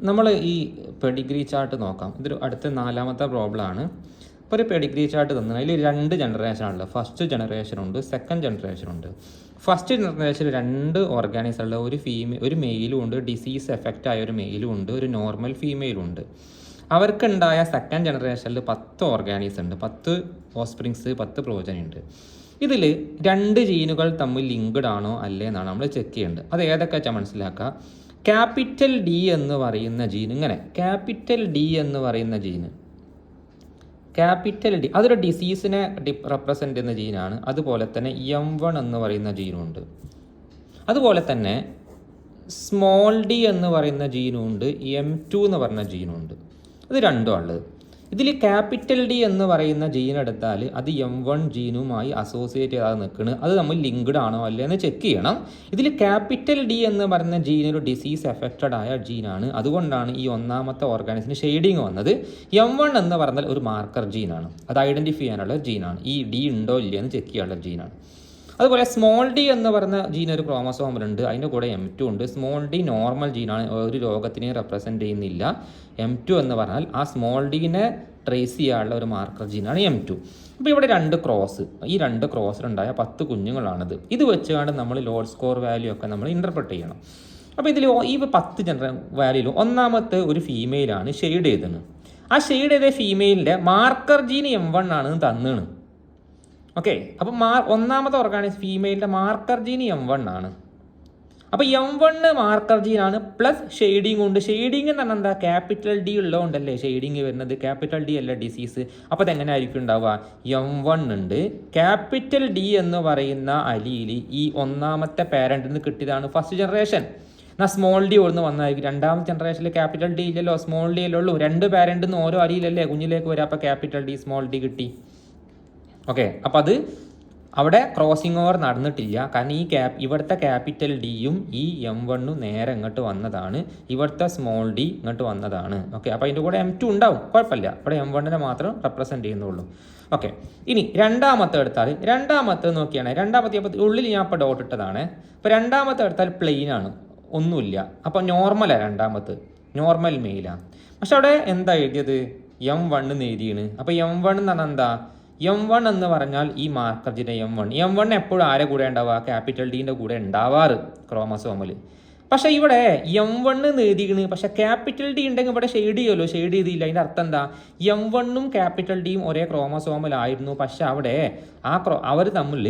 നമ്മൾ ഈ Pedigree chart നോക്കാം. ഇതൊരു അടുത്ത 4ാമത്തെ പ്രോബ്ലമാണ്. ഇപ്പോൾ ഒരു പെഡിഗ്രി ചാർട്ട് തന്നത് അതിൽ 2 ജനറേഷനാണുള്ളത്. ഫസ്റ്റ് ജനറേഷനുണ്ട്, സെക്കൻഡ് ജനറേഷനുണ്ട്. ഫസ്റ്റ് ജനറേഷനിൽ 2 ഓർഗാനിസമുള്ള ഒരു മെയിലും ഉണ്ട്, ഡിസീസ് എഫക്റ്റ് ആയ ഒരു മെയിലും ഉണ്ട്, ഒരു നോർമൽ ഫീമെയിലും ഉണ്ട്. അവർക്കുണ്ടായ സെക്കൻഡ് ജനറേഷനിൽ 10 ഓർഗാനിസ് ഉണ്ട്, 10 ഓസ്പ്രിങ്സ്, 10 പ്രോജനി ഉണ്ട്. ഇതിൽ 2 ജീനുകൾ തമ്മിൽ ലിങ്ക്ഡ് ആണോ അല്ലേ എന്നാണ് നമ്മൾ ചെക്ക് ചെയ്യേണ്ടത്. അത് ഏതൊക്കെ വെച്ചാൽ മനസ്സിലാക്കുക. ക്യാപിറ്റൽ ഡി എന്ന് പറയുന്ന ജീൻ, ഇങ്ങനെ ക്യാപിറ്റൽ ഡി എന്ന് പറയുന്ന ജീന്, ക്യാപിറ്റൽ ഡി അതൊരു ഡിസീസിനെ റെപ്രസെൻ്റ് ചെയ്യുന്ന ജീനാണ്. അതുപോലെ തന്നെ M1 എന്ന് പറയുന്ന ജീനുണ്ട്. അതുപോലെ തന്നെ സ്മോൾ ഡി എന്ന് പറയുന്ന ജീനുണ്ട്, M2 എന്ന് പറയുന്ന ജീനുണ്ട്. ഇത് രണ്ടും ഉള്ളത്. ഇതിൽ ക്യാപിറ്റൽ ഡി എന്ന് പറയുന്ന ജീൻ എടുത്താൽ അത് M1 ജീനുമായി അസോസിയേറ്റ് ചെയ്താൽ നിൽക്കുന്നത്, അത് നമ്മൾ ലിങ്ക്ഡ് ആണോ അല്ലേ എന്ന് ചെക്ക് ചെയ്യണം. ഇതിൽ ക്യാപിറ്റൽ ഡി എന്ന് പറയുന്ന ജീൻ ഒരു ഡിസീസ് എഫക്റ്റഡ് ആയ ജീനാണ്. അതുകൊണ്ടാണ് ഈ 1ാമത്തെ ഓർഗാനിസിന് ഷെയ്ഡിങ് വന്നത്. M1 എന്ന് പറഞ്ഞാൽ ഒരു മാർക്കർ ജീനാണ്, അത് ഐഡൻറ്റിഫൈ ചെയ്യാനുള്ള ജീനാണ്. ഈ ഡി ഉണ്ടോ ഇല്ലയോ എന്ന് ചെക്ക് ചെയ്യാനുള്ള ജീനാണ്. അതുപോലെ സ്മോൾ ഡി എന്ന് പറയുന്ന ജീൻ ഒരു ക്രോമസോമിലുണ്ട്, അതിൻ്റെ കൂടെ M2 ഉണ്ട്. സ്മോൾ ഡി നോർമൽ ജീനാണ്, ഒരു രോഗത്തിനെയും റെപ്രസെൻ്റ് ചെയ്യുന്നില്ല. M2 എന്ന് പറഞ്ഞാൽ ആ സ്മോൾ ഡീനെ ട്രേസ് ചെയ്യാനുള്ള ഒരു മാർക്കർ ജീനാണ് M2. അപ്പോൾ ഇവിടെ 2 ക്രോസ്, ഈ 2 ക്രോസിലുണ്ടായ 10 കുഞ്ഞുങ്ങളാണിത്. ഇത് വെച്ചുകൊണ്ട് നമ്മൾ ലോഡ് സ്കോർ വാല്യൂ ഒക്കെ നമ്മൾ ഇൻ്റർപ്രറ്റ് ചെയ്യണം. അപ്പോൾ ഇതിൽ ഈ 10 വാല്യൂയിൽ 1ാമത്തെ ഒരു ഫീമെയിലാണ് ഷെയ്ഡ് ചെയ്തത്. ആ ഷെയ്ഡ് ചെയ്ത ഫീമെയിലിൻ്റെ മാർക്കർ ജീൻ M1 ആണ് തന്നാണ്. ഓക്കെ, അപ്പോൾ 1ാമത്തെ ഓർഗാനിസ് ഫീമെയിലിൻ്റെ മാർക്കർ ജീൻ M1 ആണ്. അപ്പോൾ M1 മാർക്കർ ജീനാണ്, പ്ലസ് ഷെയ്ഡിങ് ഉണ്ട്. ഷെയ്ഡിങ് എന്ന് പറഞ്ഞാൽ എന്താ, ക്യാപിറ്റൽ ഡി ഉള്ളതുകൊണ്ടല്ലേ ഷെയ്ഡിങ് വരുന്നത്. ക്യാപിറ്റൽ ഡി അല്ല ഡിസീസ്. അപ്പോൾ അതെങ്ങനെ ആയിരിക്കും ഉണ്ടാവുക, M1 ഉണ്ട്, ക്യാപിറ്റൽ ഡി എന്ന് പറയുന്ന അലിയിൽ ഈ 1ാമത്തെ പാരൻറ്റിൽ നിന്ന് കിട്ടിയതാണ് ഫസ്റ്റ് ജനറേഷൻ. എന്നാൽ സ്മോൾ ഡി ഒന്ന് വന്നായിരിക്കും. 2ാമത്തെ ജനറേഷനിൽ ക്യാപിറ്റൽ ഡി ഇല്ലല്ലോ, സ്മോൾ ഡി അല്ലേ ഉള്ളൂ. 2 പാരൻറ്റിൽ നിന്ന് ഓരോ അലിയിലല്ലേ കുഞ്ഞിലേക്ക് വരാം. അപ്പോൾ ക്യാപിറ്റൽ ഡി സ്മോൾ ഡി കിട്ടി. ഓക്കെ, അപ്പോൾ അത് അവിടെ ക്രോസിംഗ് ഓവർ നടന്നിട്ടില്ല. കാരണം ഇവിടുത്തെ ക്യാപിറ്റൽ ഡിയും ഈ M1 നേരെ ഇങ്ങോട്ട് വന്നതാണ്, ഇവിടുത്തെ സ്മോൾ ഡി ഇങ്ങോട്ട് വന്നതാണ്. ഓക്കെ, അപ്പോൾ അതിൻ്റെ കൂടെ M2 ഉണ്ടാവും, കുഴപ്പമില്ല. ഇവിടെ M1 മാത്രം റെപ്രസെൻറ്റ് ചെയ്യുന്നുള്ളൂ. ഓക്കെ, ഇനി 2ാമത്തെ എടുത്താൽ, 2ാമത്തെ നോക്കിയാണ്, 2ാമത്തെ ഉള്ളിൽ ഞാൻ ഇപ്പോൾ ഡോട്ട് ഇട്ടതാണ്. ഇപ്പോൾ 2ാമത്തെ എടുത്താൽ പ്ലെയിൻ ആണ്, ഒന്നുമില്ല. അപ്പോൾ നോർമലാണ്, 2ാമത്തെ നോർമൽ മെയിലാണ്. പക്ഷെ അവിടെ എന്താ എഴുതിയത്, M1 എന്ന് എഴുതിയാണ്. അപ്പോൾ M1 എന്ന് പറഞ്ഞാൽ എന്താ, M1 എന്ന് പറഞ്ഞാൽ ഈ മാർക്കർ ജീൻ M1 എപ്പോഴും ആരെ കൂടെ ഉണ്ടാവുക, ക്യാപിറ്റൽ ഡീൻ്റെ കൂടെ ഉണ്ടാവാറ് ക്രോമസോമിൽ. പക്ഷേ ഇവിടെ M1 എന്ന് എഴുതിയിരിക്കുന്നത്, പക്ഷേ ക്യാപിറ്റൽ ഡി ഉണ്ടെങ്കിൽ ഇവിടെ ഷെയ്ഡ് ചെയ്യുമല്ലോ, ഷെയ്ഡ് ചെയ്തില്ല. അതിൻ്റെ അർത്ഥം എന്താ, M1 ക്യാപിറ്റൽ ഡിയും ഒരേ ക്രോമസോമിലായിരുന്നു. പക്ഷെ അവിടെ അവർ തമ്മിൽ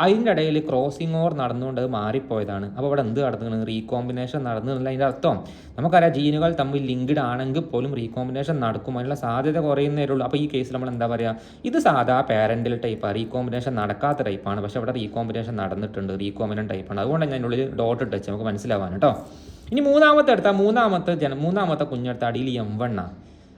അതിൻ്റെ ഇടയിൽ ക്രോസിംഗ് ഓവർ നടന്നുകൊണ്ട് അത് മാറിപ്പോയതാണ്. അപ്പോൾ ഇവിടെ എന്ത് നടന്നു, റീകോമ്പിനേഷൻ നടന്നില്ല. അതിൻ്റെ അർത്ഥം നമുക്കറിയാം, ജീനുകൾ തമ്മിൽ ലിങ്ക്ഡ് ആണെങ്കിൽ പോലും റീകോമ്പിനേഷൻ നടക്കും, അതിനുള്ള സാധ്യത കുറയുന്നേ ഉള്ളൂ. അപ്പോൾ ഈ കേസിൽ നമ്മൾ എന്താ പറയുക, ഇത് സാധാ പാരൻ്റൽ ടൈപ്പാണ്, റീകോമ്പിനേഷൻ നടക്കാത്ത ടൈപ്പാണ്. പക്ഷേ ഇവിടെ റീകോമ്പിനേഷൻ നടന്നിട്ടുണ്ട്, റീകോമ്പിനൻ്റ് ടൈപ്പാണ്. അതുകൊണ്ടാണ് ഞാൻ ഉള്ളിൽ ഡോട്ട് ഇട്ട് വെച്ച് നമുക്ക് മനസ്സിലാവാൻ കേട്ടോ. ഇനി 3ാമത്തെ എടുത്താൽ, 3ാമത്തെ കുഞ്ഞെടുത്ത അടിയിൽ M1 ആണ്.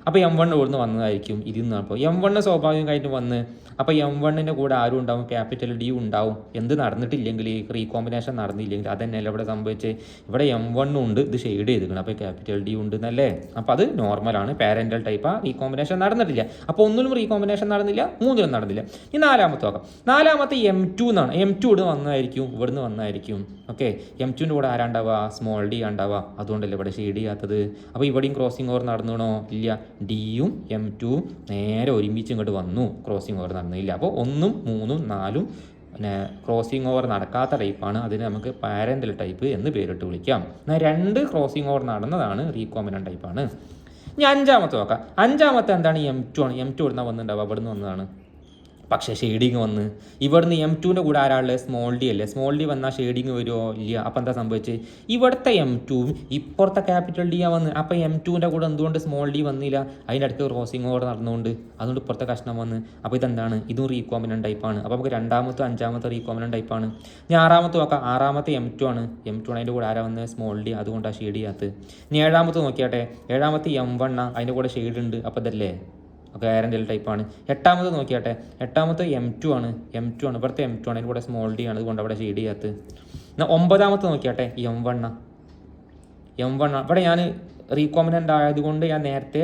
അപ്പോൾ M1 ഇവിടുന്ന് വന്നതായിരിക്കും ഇതിൽ നിന്ന്. അപ്പോൾ M1 സ്വാഭാവികമായിട്ട് വന്ന്, അപ്പോൾ M1 കൂടെ ആരും ഉണ്ടാവും, ക്യാപിറ്റൽ ഡി ഉണ്ടാവും. എന്ത് നടന്നിട്ടില്ലെങ്കിൽ, റീകോമ്പിനേഷൻ നടന്നില്ലെങ്കിൽ, അതന്നെയല്ല ഇവിടെ സംഭവിച്ച്. ഇവിടെ M1 ഉണ്ട്, ഇത് ഷെയ്ഡ് ചെയ്തിരിക്കണം, അപ്പോൾ ക്യാപിറ്റൽ ഡി ഉണ്ട് എന്നല്ലേ. അപ്പോൾ അത് നോർമലാണ്, പാരൻ്റൽ ടൈപ്പാണ്, റീകോമ്പിനേഷൻ നടന്നിട്ടില്ല. അപ്പോൾ 1ലും റീകോമ്പിനേഷൻ നടന്നില്ല, 3ലും നടന്നില്ല. ഇനി 4ാമത്തെ നോക്കാം. 4ാമത്തെ M2 എന്നാണ്. M2 ഇവിടുന്ന് വന്നതായിരിക്കും, ഇവിടുന്ന് വന്നതായിരിക്കും. ഓക്കെ, M2 കൂടെ ആരാണ്ടാവുക, സ്മോൾ ഡി ഉണ്ടാവുക. അതുകൊണ്ടല്ലേ ഇവിടെ ഷെയ്ഡ് ചെയ്യാത്തത്. അപ്പോൾ ഇവിടെയും ക്രോസിംഗ് ഓവർ നടന്നണോ ഇല്ല, ഡിയും M2 നേരെ ഒരുമിച്ച് ഇങ്ങോട്ട് വന്നു, ക്രോസിംഗ് ഓവർ നടന്നില്ല. അപ്പോൾ 1ഉം 3ഉം 4ഉം പിന്നെ ക്രോസിംഗ് ഓവർ നടക്കാത്ത ടൈപ്പാണ്. അതിന് നമുക്ക് പാരൻ്റൽ ടൈപ്പ് എന്ന് പേരിട്ട് വിളിക്കാം. എന്നാൽ 2 ക്രോസിംഗ് ഓവർ നടന്നതാണ് റീകോമ്പിനൻ്റ് ടൈപ്പാണ്. ഇനി 5ാമത്തെ നോക്കാം. 5ാമത്തെ എന്താണ്, M2 ആണ്. M2 ഇവിടുന്ന് വന്നിട്ടുണ്ടാവുക, അവിടെ നിന്ന് വന്നതാണ്. പക്ഷേ ഷെയ്ഡിങ് വന്ന് ഇവിടുന്ന് M2 കൂടെ ആരാളുള്ളത്, സ്മോൾ ഡി അല്ലേ. സ്മോൾ ഡി വന്നാൽ ഷെയ്ഡിങ് വരുമോ ഇല്ല. അപ്പോൾ എന്താ സംഭവിച്ചത്, ഇവിടുത്തെ M2 ഇപ്പുറത്തെ ക്യാപിറ്റൽ ഡി വന്ന്. അപ്പോൾ M2 കൂടെ എന്തുകൊണ്ട് സ്മോൾ ഡി വന്നില്ല, അതിൻ്റെ അടുത്ത് ക്രോസിംഗ് ഓവർ നടന്നുകൊണ്ട്, അതുകൊണ്ട് ഇപ്പുറത്തെ കഷ്ണം വന്ന്. അപ്പോൾ ഇതെന്താണ്, ഇതും റീകോമ്പിനൻ്റ് ടൈപ്പാണ്. അപ്പോൾ നമുക്ക് 2ാമത്തെ 5ാമത്തെ റീകോമ്പിനൻ്റ് ടൈപ്പാണ്. ഇനി 6ാമത്തെ നോക്കാം. 6ാമത്തെ M2 ആണ്. M2 അതിൻ്റെ കൂടെ ആരാ വന്ന്, സ്മോൾ ഡി, അതുകൊണ്ടാണ് ഷെയ്ഡ് ചെയ്യാത്തത്. ഇനി 7ാമത്തെ നോക്കിയാട്ടെ. 7ാമത്തെ M1 ആണ്, അതിൻ്റെ കൂടെ ഷെയ്ഡ് ഉണ്ട്. അപ്പോൾ ഇതല്ലേ പാരൻ്റൽ ടൈപ്പാണ്. 8ാമത്തെ നോക്കിയാട്ടെ. 8ാമത്തെ M2 ആണ്. M2 ആണ്, ഇവിടുത്തെ M2 ആണ്, അതിൻ്റെ കൂടെ സ്മോൾ ഡി ആണ്, അതുകൊണ്ട് അവിടെ ഷെയ്ഡ് ചെയ്യാത്തത്. എന്നാൽ 9ാമത്തെ നോക്കിയാട്ടെ. M1 ആണ്. ഇവിടെ ഞാൻ റീകോമ്പിനൻ്റ് ആയതുകൊണ്ട് ഞാൻ നേരത്തെ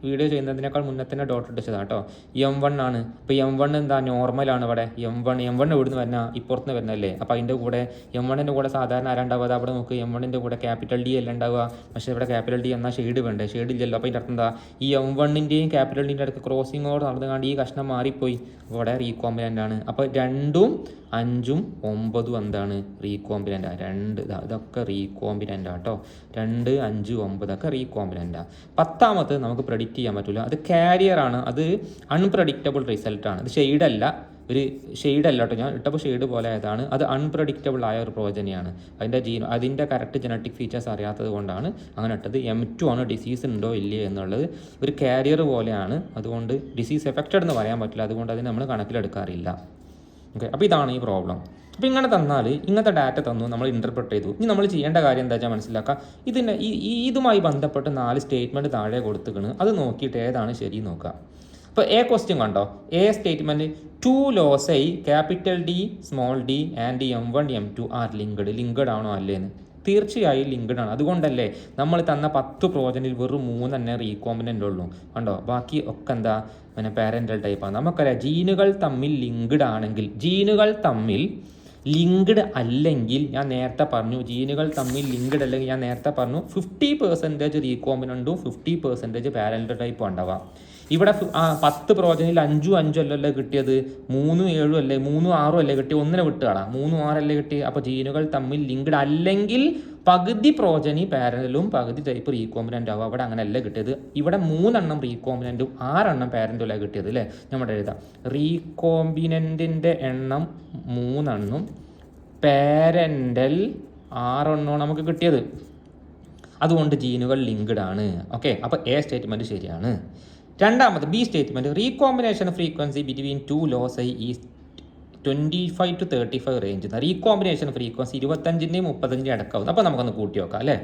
വീഡിയോ ചെയ്യുന്നതിനേക്കാൾ മുന്നേ തന്നെ ഡോട്ട് ഇടിച്ചതാണ് കേട്ടോ. M1 ആണ്. അപ്പോൾ M1 എന്താ നോർമലാണ് ഇവിടെ. M1 എവിടുന്ന് വരുന്ന ഇപ്പുറത്തുനിന്ന് വരുന്നല്ലേ. അപ്പോൾ അതിൻ്റെ കൂടെ M1ൻ്റെ കൂടെ സാധാരണ ആരാ ഉണ്ടാവുക? അവിടെ നോക്ക്, M1ൻ്റെ കൂടെ ക്യാപിറ്റൽ D അല്ല ഉണ്ടാവുക. പക്ഷേ ഇവിടെ ക്യാപിറ്റൽ D എന്നാൽ ഷെയ്ഡ് വേണ്ടേ? ഷെയ്ഡ് ഇല്ലല്ലോ. അപ്പോൾ അതിൻ്റെ അർത്ഥം എന്താ? ഈ M1ൻ്റെയും ക്യാപിറ്റൽ Dൻ്റെ അടുത്ത് ക്രോസിങ്ങോട് നടന്നുകൊണ്ട് ഈ കഷ്ണം മാറിപ്പോയി. ഇവിടെ റീകോമ്പിനൻ്റ് ആണ്. അപ്പോൾ 2ഉം 5ഉം 9ഉം എന്താണ്? റീകോമ്പിനൻ്റാണ്. ഇതൊക്കെ റീകോമ്പിനൻ്റാണ് കേട്ടോ. 2, 5, 9 ഒക്കെ റീകോമ്പിനൻ്റാണ്. 10ാമത് നമുക്ക് പ്രെഡിക്റ്റ് ചെയ്യാൻ പറ്റില്ല. അത് കാരിയറാണ്. അത് അൺപ്രഡിക്റ്റബിൾ റിസൾട്ടാണ്. ഇത് ഷെയ്ഡല്ല, ഒരു ഷെയ്ഡല്ല കേട്ടോ. ഞാൻ ഇട്ടപ്പോൾ ഷെയ്ഡ് പോലെ ആയതാണ്. അത് അൺപ്രഡിക്റ്റബിൾ ആയ ഒരു പ്രോജനിയാണ്. അതിൻ്റെ കറക്റ്റ് ജനറ്റിക് ഫീച്ചേഴ്സ് അറിയാത്തത് കൊണ്ടാണ് അങ്ങനെ ഇട്ടത്. M2 ആണ്. ഡിസീസ് ഉണ്ടോ ഇല്ലയോ എന്നുള്ളത് ഒരു കാരിയർ പോലെയാണ്. അതുകൊണ്ട് ഡിസീസ് എഫക്റ്റഡ് എന്ന് പറയാൻ പറ്റില്ല. അതുകൊണ്ട് അതിന് നമ്മൾ കണക്കിലെടുക്കാറില്ല. ഓക്കെ, അപ്പോൾ ഇതാണ് ഈ പ്രോബ്ലം. അപ്പോൾ ഇങ്ങനെ തന്നാൽ ഇങ്ങനത്തെ ഡാറ്റ തന്നു, നമ്മൾ ഇൻ്റർപ്രറ്റ് ചെയ്തു. ഇനി നമ്മൾ ചെയ്യേണ്ട കാര്യം എന്താ വെച്ചാൽ മനസ്സിലാക്കുക. ഇതുമായി ബന്ധപ്പെട്ട് 4 സ്റ്റേറ്റ്മെൻറ്റ് താഴെ കൊടുത്തുകണ്. അത് നോക്കിയിട്ട് ഏതാണ് ശരി നോക്കുക. അപ്പോൾ ക്വസ്റ്റ്യൻ കണ്ടോ. Statement 2 loci capital D, small d and M1, M2 are linked ആണോ അല്ലേന്ന്? തീർച്ചയായും ലിങ്ക്ഡ് ആണ്. അതുകൊണ്ടല്ലേ നമ്മൾ തന്ന 10 പ്രോജനിൽ വെറും 3 തന്നെ റീകോമ്പിനൻ്റ് ഉള്ളൂ. കണ്ടോ, ബാക്കി ഒക്കെ എന്താ പാരൻ്റൽ ടൈപ്പാണ്. നമുക്കറിയാം ജീനുകൾ തമ്മിൽ ലിങ്ക്ഡ് ആണെങ്കിൽ, ജീനുകൾ തമ്മിൽ ലിങ്ക്ഡ് അല്ലെങ്കിൽ ഞാൻ നേരത്തെ പറഞ്ഞു, ജീനുകൾ തമ്മിൽ ലിങ്ക്ഡ് അല്ലെങ്കിൽ ഞാൻ നേരത്തെ പറഞ്ഞു 50% റീകോമ്പിനൻ്റും 50% പാരൻ്റൽ ടൈപ്പും ഉണ്ടാവാം. ഇവിടെ 10 പ്രോജനിൽ 5ഉം 5 അല്ലല്ലോ കിട്ടിയത്, 3ഉം 7ഉം അല്ലേ, 3ഉം 6ഉം അല്ലേ കിട്ടി, ഒന്നിനെ വിട്ടുകളാം, 3ഉം 6 അല്ലേ കിട്ടി. അപ്പോൾ ജീനുകൾ തമ്മിൽ ലിങ്ക്ഡ് അല്ലെങ്കിൽ പകുതി പ്രോജനി പാരൻ്റലും പകുതി ടൈപ്പ് റീകോമ്പിനൻ്റ് ആവും. അവിടെ അങ്ങനെയല്ല കിട്ടിയത്. ഇവിടെ 3 എണ്ണം റീകോമ്പിനൻറ്റും 6 എണ്ണം പാരൻ്റലും കിട്ടിയത് അല്ലേ. നമ്മുടെ എഴുതാം, റീകോമ്പിനൻറ്റിൻ്റെ എണ്ണം 3 എണ്ണം, പാരൻ്റൽ 6 എണ്ണമാണ് നമുക്ക് കിട്ടിയത്. അതുകൊണ്ട് ജീനുകൾ ലിങ്ക്ഡ് ആണ്. ഓക്കെ, അപ്പോൾ സ്റ്റേറ്റ്മെൻറ്റ് ശരിയാണ്. രണ്ടാമത് B statement, recombination frequency between 2 loci is 25 to 35 range. Recombination frequency 25ൻ്റെയും 35ൻ്റെയും അടക്കാവുന്നു. അപ്പോൾ നമുക്കൊന്ന് കൂട്ടി നോക്കാം അല്ലേ.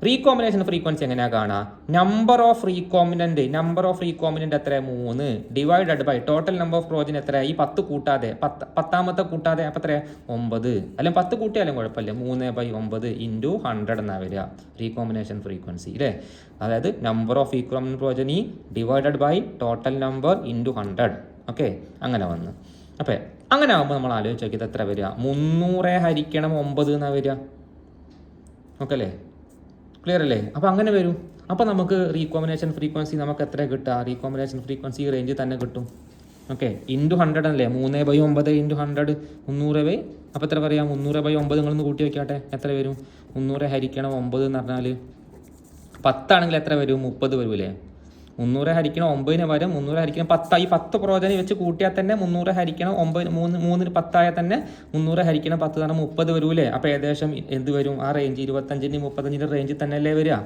റീകോമ്പിനേഷൻ ഫ്രീക്വൻസി എങ്ങനെയാണ് കാണുക? നമ്പർ ഓഫ് റീകോമ്പിനൻ്റ് എത്ര? 3 divided by total number of progeny എത്ര? ഈ 10 കൂട്ടാതെ 10ാമത്തെ കൂട്ടാതെ അപ്പോൾ എത്ര? 9. അല്ലെങ്കിൽ 10 കൂട്ടിയാലും കുഴപ്പമില്ല. 3/9 ഇൻറ്റു 100 എന്നാണ് വരിക റീകോമ്പിനേഷൻ ഫ്രീക്വൻസി അല്ലേ. അതായത് number of recombinant progeny divided by total number into 100. Okay, അങ്ങനെ വന്ന്. അപ്പോൾ അങ്ങനെ ആകുമ്പോൾ നമ്മൾ ആലോചിച്ച് നോക്കിയത് എത്ര വരിക? 300 ഹരിക്കണം 9 എന്നാണ് വരിക. ഓക്കെ അല്ലേ, ക്ലിയർ അല്ലേ? അപ്പോൾ അങ്ങനെ വരും. അപ്പോൾ നമുക്ക് റീകോമ്പിനേഷൻ ഫ്രീക്വൻസി നമുക്ക് എത്ര കിട്ടുക? റീകോമ്പിനേഷൻ ഫ്രീക്വൻസി റേഞ്ച് തന്നെ കിട്ടും. ഓക്കെ, ഇൻറ്റു 100 അല്ലേ. 3/9 ഇൻറ്റു 100 300. അപ്പോൾ എത്ര പറയാം? 300/9 നിങ്ങളൊന്ന് കൂട്ടി വയ്ക്കാട്ടെ. എത്ര വരും? 300 ഹരിക്കണം 9 എന്ന് പറഞ്ഞാൽ 10 ആണെങ്കിൽ എത്ര വരും? 30 വരും അല്ലേ. 300 ഹരിക്കണം 9 വരും. 300 ഹരിക്കണം 10. ഈ 10 പ്രോജനി വെച്ച് കൂട്ടിയാൽ തന്നെ 300 ഹരിക്കണം 9, 3ന് 10 ആയാൽ തന്നെ 300 ഹരിക്കണം 10 തന്നെ 30 വരൂലേ. അപ്പോൾ ഏകദേശം എന്ത് വരും? ആ റേഞ്ച് 25ൻ്റെയും 35ൻ്റെയും റേഞ്ചിൽ തന്നെയല്ലേ വരിക.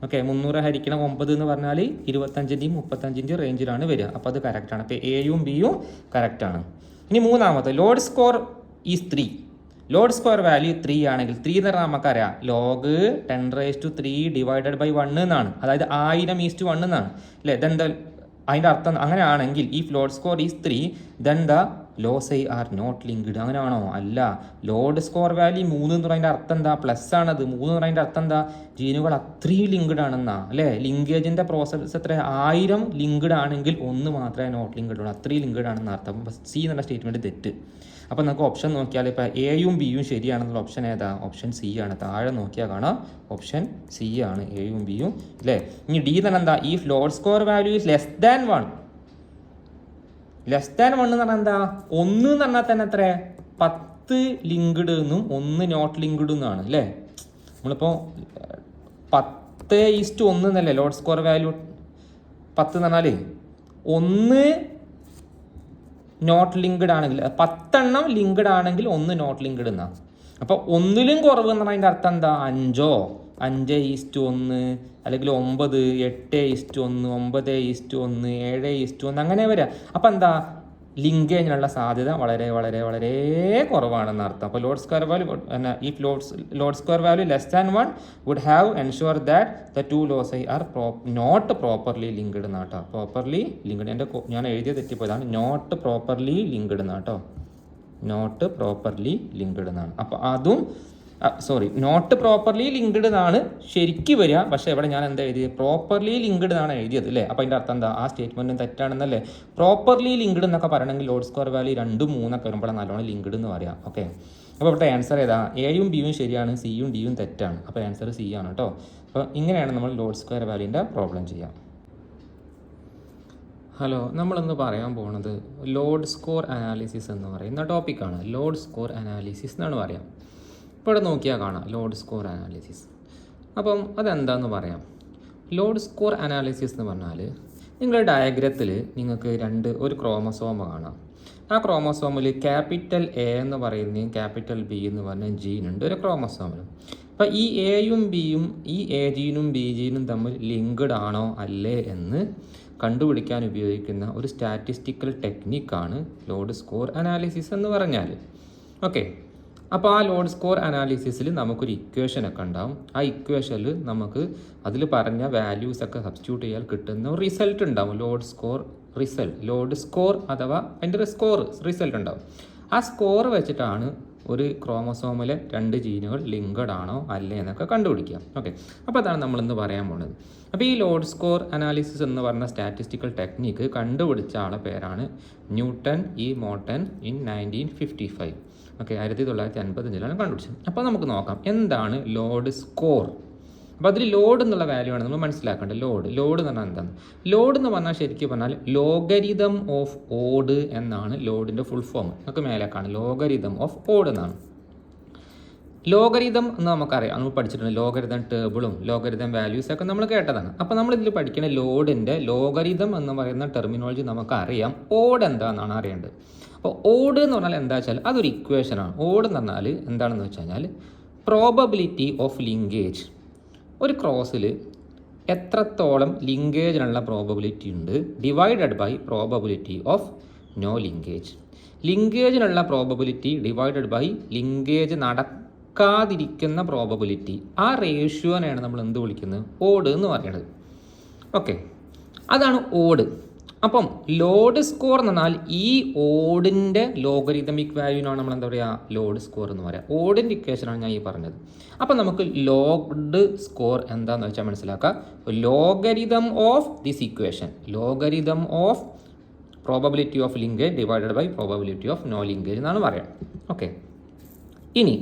ഓക്കെ, 300 ഹരിക്കണം 9 എന്ന് പറഞ്ഞാൽ 25ൻ്റെയും 35ൻ്റെയും റേഞ്ചിലാണ് വരിക. അപ്പോൾ അത് കറക്റ്റാണ്. അപ്പോൾ എയും ബിയും കറക്റ്റാണ്. ഇനി മൂന്നാമത്തെ, load score is 3. Load square value 3 ആണെങ്കിൽ 3 എന്ന് പറഞ്ഞാൽ നമുക്കറിയാം ലോഗ് 10⁻³ ഡിവൈഡഡ് ബൈ 1 എന്നാണ്. അതായത് 1000:1 എന്നാണ് അല്ലേ. ഇതെന്താ അതിൻ്റെ അർത്ഥം? അങ്ങനെ ആണെങ്കിൽ ഈ ലോഡ് സ്കോർ ഈസ് 3, ഇതെന്താ ലോസൈ ആർ നോട്ട് ലിങ്ക്ഡ്. അങ്ങനെ ആണോ? അല്ല. ലോഡ് സ്കോർ വാല്യൂ 3 എന്ന് പറയുന്നതിൻ്റെ അർത്ഥം എന്താ? പ്ലസ് ആണത്. 3 എന്ന് പറയുന്നതിൻ്റെ അർത്ഥം എന്താ? ജീനുകൾ അത്രയും ലിങ്ക്ഡ് ആണെന്നാ അല്ലേ. ലിങ്കേജിൻ്റെ പ്രോസസ്സ് എത്ര? 1000 ലിങ്ക്ഡ് ആണെങ്കിൽ 1 മാത്രമേ നോട്ട് ലിങ്ക്ഡ് ഉള്ളൂ. അത്രയും ലിങ്ക്ഡ് ആണെന്ന് അർത്ഥം. അപ്പോൾ സി എന്നുള്ള സ്റ്റേറ്റ്മെൻറ്റ് തെറ്റ്. അപ്പോൾ നമുക്ക് ഓപ്ഷൻ നോക്കിയാൽ ഇപ്പോൾ എയും ബിയും ശരിയാണെന്നുള്ള ഓപ്ഷൻ ഏതാ? ഓപ്ഷൻ സി ആണ്. താഴെ നോക്കിയാൽ കാണാം ഓപ്ഷൻ സി ആണ്, എയും ബിയും അല്ലേ. ഇനി ഡി തന്നെ എന്താ? ഈ load score value is less than 1 എന്ന് പറഞ്ഞാൽ എന്താ? 1 എന്ന് പറഞ്ഞാൽ തന്നെ എത്ര? 10 ലിങ്ക്ഡ് എന്നും 1 നോട്ട് ലിങ്ക്ഡ് എന്നാണ് അല്ലേ. നമ്മളിപ്പോൾ 10:1 എന്നല്ലേ ലോഡ് സ്കോർ വാല്യൂ. 10 എന്ന് പറഞ്ഞാൽ 1 നോട്ട് ലിങ്ക്ഡ് ആണെങ്കിൽ 10 എണ്ണം ലിങ്ക്ഡ് ആണെങ്കിൽ 1 നോട്ട് ലിങ്ക്ഡ് എന്നാണ്. അപ്പോൾ 1ലും കുറവ് എന്ന് പറഞ്ഞാൽ അതിൻ്റെ അർത്ഥം എന്താ? 5, 5:1 അല്ലെങ്കിൽ 9, 8:1, 9:1, 7:1 അങ്ങനെ വരിക. അപ്പോൾ എന്താ? ലിങ്കേജിനുള്ള സാധ്യത വളരെ വളരെ വളരെ കുറവാണെന്ന് അർത്ഥം. അപ്പോൾ LOD square value if LOD square value less than 1 would have ensure that the 2 loci are not properly linked എന്നാട്ടോ. പ്രോപ്പർലി ലിങ്ക്ഡ്, ഞാൻ എഴുതിയ തെറ്റിപ്പോയതാണ്. നോട്ട് പ്രോപ്പർലി ലിങ്ക്ഡ് എന്നാട്ടോ. നോട്ട് പ്രോപ്പർലി ലിങ്ക്ഡ് എന്നാണ്. അപ്പോൾ അതും നോട്ട് പ്രോപ്പർലി ലിങ്ക്ഡ് എന്നാണ് ശരിക്കും വരിക. പക്ഷേ ഇവിടെ ഞാൻ എന്താ എഴുതിയത്? പ്രോപ്പർലി ലിങ്ക്ഡ് എന്നാണ് എഴുതിയത് അല്ലേ? അപ്പോൾ അതിൻ്റെ അർത്ഥം എന്താ? ആ സ്റ്റേറ്റ്മെൻറ്റും തെറ്റാണെന്നല്ലേ? പ്രോപ്പർലി ലിങ്ക്ഡ് എന്നൊക്കെ പറയണമെങ്കിൽ ലോഡ് സ്കോർ വാല്യൂ 2, 3 ഒക്കെ വരുമ്പോഴാണ് നല്ലോണം ലിങ്ക്ഡ് എന്ന് പറയാം. ഓക്കെ, അപ്പോൾ ഇവിടെ ആൻസർ ഏതാ? എയും ബിയും ശരിയാണ്, സിയും ഡിയും തെറ്റാണ്. അപ്പോൾ ആൻസർ സി ആണ് കേട്ടോ. അപ്പോൾ ഇങ്ങനെയാണ് നമ്മൾ ലോഡ് സ്ക്വയർ വാല്യൂൻ്റെ പ്രോബ്ലം ചെയ്യാം. ഹലോ, നമ്മളിന്ന് പറയാൻ പോകുന്നത് ലോഡ് സ്കോർ അനാലിസിസ് എന്ന് പറയുന്ന ടോപ്പിക്കാണ്. ലോഡ് സ്കോർ അനാലിസിസ് എന്നാണ് പറയാം. ഇപ്പോൾ ഇവിടെ നോക്കിയാൽ കാണാം ലോഡ് സ്കോർ അനാലിസിസ്. അപ്പം അതെന്താണെന്ന് പറയാം. ലോഡ് സ്കോർ അനാലിസിസ് എന്ന് പറഞ്ഞാൽ നിങ്ങളുടെ ഡയഗ്രത്തിൽ നിങ്ങൾക്ക് ഒരു ക്രോമസോം കാണാം. ആ ക്രോമസോമിൽ ക്യാപിറ്റൽ എ എന്ന് പറയുന്നതും ക്യാപിറ്റൽ ബി എന്ന് പറഞ്ഞ ജീനുണ്ട് ഒരു ക്രോമസോമിൽ. അപ്പോൾ ഈ എയും ബിയും ഈ എ ജീനും ബി ജീനും തമ്മിൽ ലിങ്ക്ഡ് ആണോ അല്ലേ എന്ന് കണ്ടുപിടിക്കാൻ ഉപയോഗിക്കുന്ന ഒരു സ്റ്റാറ്റിസ്റ്റിക്കൽ ടെക്നിക്കാണ് ലോഡ് സ്കോർ അനാലിസിസ് എന്ന് പറഞ്ഞാൽ. ഓക്കെ, അപ്പോൾ ആ ലോഡ് സ്കോർ അനാലിസിസിൽ നമുക്കൊരു ഇക്വേഷനൊക്കെ ഉണ്ടാവും. ആ ഇക്വേഷനിൽ നമുക്ക് അതിൽ പറഞ്ഞ വാല്യൂസൊക്കെ സബ്സ്റ്റിറ്റ്യൂട്ട് ചെയ്യാൻ കിട്ടുന്ന ഒരു റിസൾട്ട് ഉണ്ടാവും. ലോഡ് സ്കോർ അഥവാ അതിൻ്റെ ഒരു റിസൾട്ട് ഉണ്ടാവും. ആ സ്കോർ വെച്ചിട്ടാണ് ഒരു ക്രോമസോമിലെ 2 ജീനുകൾ ലിങ്ക്ഡ് ആണോ അല്ലേ എന്നൊക്കെ കണ്ടുപിടിക്കുക. ഓക്കെ, അപ്പോൾ അതാണ് നമ്മളിന്ന് പറയാൻ പോകുന്നത്. അപ്പോൾ ഈ ലോഡ് സ്കോർ അനാലിസിസ് എന്ന് പറഞ്ഞ സ്റ്റാറ്റിസ്റ്റിക്കൽ ടെക്നിക്ക് കണ്ടുപിടിച്ച ആളെ പേരാണ് newton E Morton in 1955. Okay, 1955 കണ്ടുപിടിച്ചത്. അപ്പോൾ നമുക്ക് നോക്കാം എന്താണ് ലോഡ് സ്കോർ. അപ്പോൾ അതിൽ ലോഡ് എന്നുള്ള വാല്യൂ ആണ് നമ്മൾ മനസ്സിലാക്കേണ്ടത്. ലോഡ് എന്ന് പറഞ്ഞാൽ എന്താണ്? ലോഡ് എന്ന് പറഞ്ഞാൽ ശരിക്കും പറഞ്ഞാൽ ലോഗരിതം ഓഫ് ഓഡ് എന്നാണ് ലോഡിൻ്റെ ഫുൾ ഫോം. നമുക്ക് മേലേക്കാണ് ലോഗരിതം ഓഫ് ഓഡ് എന്നാണ്. ലോഗരിതം എന്ന് നമുക്കറിയാം, നമ്മൾ പഠിച്ചിട്ടുണ്ട്. ലോഗരിതം ടേബിളും ലോഗരിതം വാല്യൂസൊക്കെ നമ്മൾ കേട്ടതാണ്. അപ്പോൾ നമ്മളിതിൽ പഠിക്കുന്ന ലോഡിൻ്റെ ലോഗരിതം എന്ന് പറയുന്ന ടെർമിനോളജി നമുക്കറിയാം. ഓഡ് എന്താണെന്നാണ് അറിയേണ്ടത്. അപ്പോൾ ഓഡ് എന്ന് പറഞ്ഞാൽ എന്താ വെച്ചാൽ അതൊരു ഇക്വേഷനാണ്. ഓഡ് എന്ന് പറഞ്ഞാൽ എന്താണെന്ന് വെച്ച് കഴിഞ്ഞാൽ പ്രോബബിലിറ്റി ഓഫ് ലിങ്കേജ്. ഒരു ക്രോസിൽ എത്രത്തോളം ലിങ്കേജിനുള്ള പ്രോബബിലിറ്റി ഉണ്ട് divided by probability of no linkage. ലിങ്കേജിനുള്ള പ്രോബബിലിറ്റി ഡിവൈഡഡ് ബൈ ലിങ്കേജ് നടക്കാതിരിക്കുന്ന പ്രോബബിലിറ്റി. ആ റേഷ്യോനെയാണ് നമ്മൾ എന്ത് വിളിക്കുന്നത്? ഓഡ് എന്ന് പറയുന്നത്. ഓക്കെ, അതാണ് ഓഡ്. അപ്പം ലോഡ് സ്കോർ എന്ന് പറഞ്ഞാൽ ഈ ഓഡിൻ്റെ ലോഗരിതമിക് വാല്യൂനാണ് നമ്മൾ എന്താ പറയുക? ലോഡ് സ്കോർ എന്ന് പറയുക. ഓഡിൻ്റെ ഇക്വേഷനാണ് ഞാൻ ഈ പറഞ്ഞത്. അപ്പം നമുക്ക് ലോഡ് സ്കോർ എന്താണെന്ന് വെച്ചാൽ മനസ്സിലാക്കുക. Logarithm of this equation, logarithm of probability of linkage divided by probability of no linkage എന്നാണ് പറയുക. ഓക്കെ, ഇനി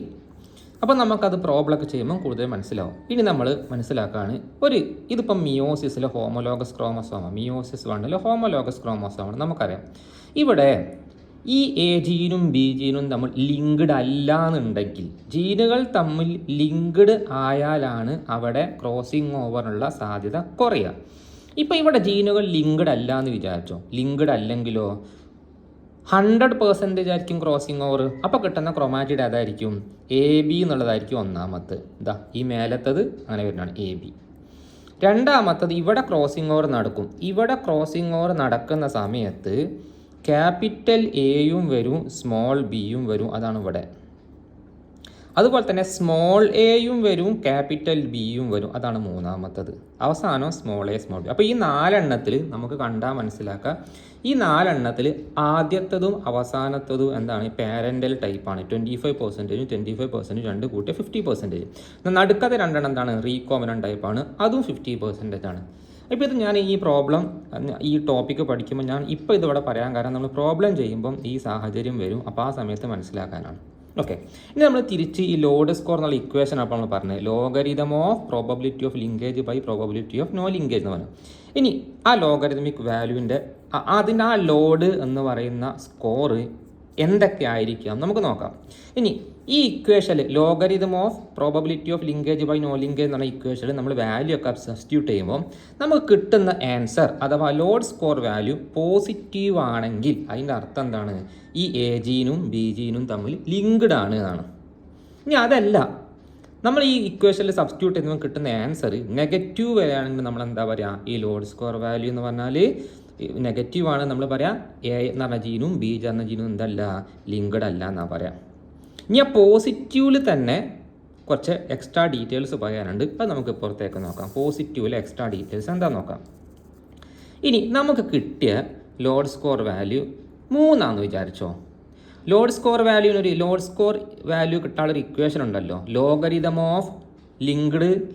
അപ്പം നമുക്കത് പ്രോബ്ലമൊക്കെ ചെയ്യുമ്പോൾ കൂടുതൽ മനസ്സിലാവും. ഇനി നമ്മൾ മനസ്സിലാക്കുകയാണ് ഇതിപ്പം മിയോസിസിലെ ഹോമോലോഗസ് ക്രോമസോമാണ്. മിയോസിസ് 1 ഹോമോലോഗസ് ക്രോമസോമാണ്. നമുക്കറിയാം ഇവിടെ ഈ എ ജീനും ബി ജീനും തമ്മിൽ ലിങ്ക്ഡ് അല്ല എന്നുണ്ടെങ്കിൽ, ജീനുകൾ തമ്മിൽ ലിങ്ക്ഡ് ആയാലാണ് അവിടെ ക്രോസിങ് ഓവറിനുള്ള സാധ്യത കുറയുക. ഇപ്പം ഇവിടെ ജീനുകൾ ലിങ്ക്ഡ് അല്ല എന്ന് വിചാരിച്ചോ. ലിങ്ക്ഡ് അല്ലെങ്കിലോ 100% ആയിരിക്കും ക്രോസിങ് ഓവർ. അപ്പോൾ കിട്ടുന്ന ക്രോമാറ്റിഡ് ഏതായിരിക്കും? എ ബി എന്നുള്ളതായിരിക്കും ഒന്നാമത്തെ. ഈ മേലത്തത് അങ്ങനെ വരുന്നതാണ് എ ബി. രണ്ടാമത്തത് ഇവിടെ ക്രോസിങ് ഓവർ നടക്കും. ഇവിടെ ക്രോസിങ് ഓവർ നടക്കുന്ന സമയത്ത് ക്യാപിറ്റൽ എയും വരും സ്മോൾ ബിയും വരും. അതാണ് ഇവിടെ. അതുപോലെ തന്നെ സ്മോൾ എയും വരും ക്യാപിറ്റൽ ബിയും വരും. അതാണ് മൂന്നാമത്തത്. അവസാനം സ്മോൾ എ സ്മോൾ ബി. അപ്പോൾ ഈ 4 നമുക്ക് കണ്ടാൽ മനസ്സിലാക്കുക. ഈ 4 ആദ്യത്തതും അവസാനത്തതും എന്താണ്? പാരൻ്റൽ ടൈപ്പാണ്. 25% 25% 2 കൂട്ടി 50%. നടുക്കത്തെ 2 എന്താണ്? റീകോമനൻ്റ് ടൈപ്പാണ്. അതും 50% ആണ്. ഇപ്പോൾ ഇത് ഞാൻ ഈ പ്രോബ്ലം ഈ ടോപ്പിക്ക് പഠിക്കുമ്പോൾ ഞാൻ ഇപ്പോൾ ഇതിവിടെ പറയാൻ കാരണം നമ്മൾ പ്രോബ്ലം ചെയ്യുമ്പം ഈ സാഹചര്യം വരും. അപ്പോൾ ആ സമയത്ത് മനസ്സിലാക്കാനാണ്. ഓക്കെ, ഇനി നമ്മൾ തിരിച്ച് ഈ ലോഡ് സ്കോർ എന്നുള്ള ഇക്വേഷൻ അപ്പോൾ നമ്മൾ പറഞ്ഞത് logarithm of probability of linkage by probability of no linkage എന്ന് പറഞ്ഞു. ഇനി ആ ലോഗരിതമിക് വാല്യൂവിൻ്റെ അതിൻ്റെ ആ ലോഡ് എന്ന് പറയുന്ന സ്കോർ എന്തൊക്കെ ആയിരിക്കാം നമുക്ക് നോക്കാം. ഇനി ഈ ഇക്വേഷനിൽ logarithm of probability of linkage by no linkage എന്ന് പറഞ്ഞ ഇക്വേഷനിൽ നമ്മൾ വാല്യൂ ഒക്കെ സബ്സ്റ്റിറ്റ്യൂട്ട് ചെയ്യുമ്പോൾ നമുക്ക് കിട്ടുന്ന ആൻസർ അഥവാ ലോഡ് സ്കോർ വാല്യൂ പോസിറ്റീവ് ആണെങ്കിൽ അതിൻ്റെ അർത്ഥം എന്താണ്? ഈ എ ജീനും ബി ജീനും തമ്മിൽ ലിങ്ക്ഡ് ആണ് എന്നാണ്. ഇനി അതല്ല, നമ്മൾ ഈ ഇക്വേഷനിൽ സബ്സ്റ്റിറ്റ്യൂട്ട് ചെയ്യുമ്പോൾ കിട്ടുന്ന ആൻസർ നെഗറ്റീവ് വരികയാണെങ്കിൽ നമ്മൾ എന്താ പറയുക? ഈ ലോഡ് സ്കോർ വാല്യൂ എന്ന് പറഞ്ഞാൽ നെഗറ്റീവാണ്. നമ്മൾ പറയാം എ എന്ന് പറഞ്ഞ ജീനും ബി എന്ന ജീനും എന്തല്ല? ലിങ്ക്ഡ് അല്ല എന്നാണ് പറയാം. ഇനി ആ പോസിറ്റീവിൽ തന്നെ കുറച്ച് എക്സ്ട്രാ ഡീറ്റെയിൽസ് പറയാനുണ്ട്. അത് നമുക്ക് പുറത്തേക്ക് നോക്കാം. പോസിറ്റീവിലെ എക്സ്ട്രാ ഡീറ്റെയിൽസ് എന്താ നോക്കാം. ഇനി നമുക്ക് കിട്ടിയ ലോഡ് സ്കോർ വാല്യൂ 3 വിചാരിച്ചോ. ലോഡ് സ്കോർ വാല്യൂ കിട്ടാനുള്ള ഇക്വേഷൻ ഉണ്ടല്ലോ, logarithm of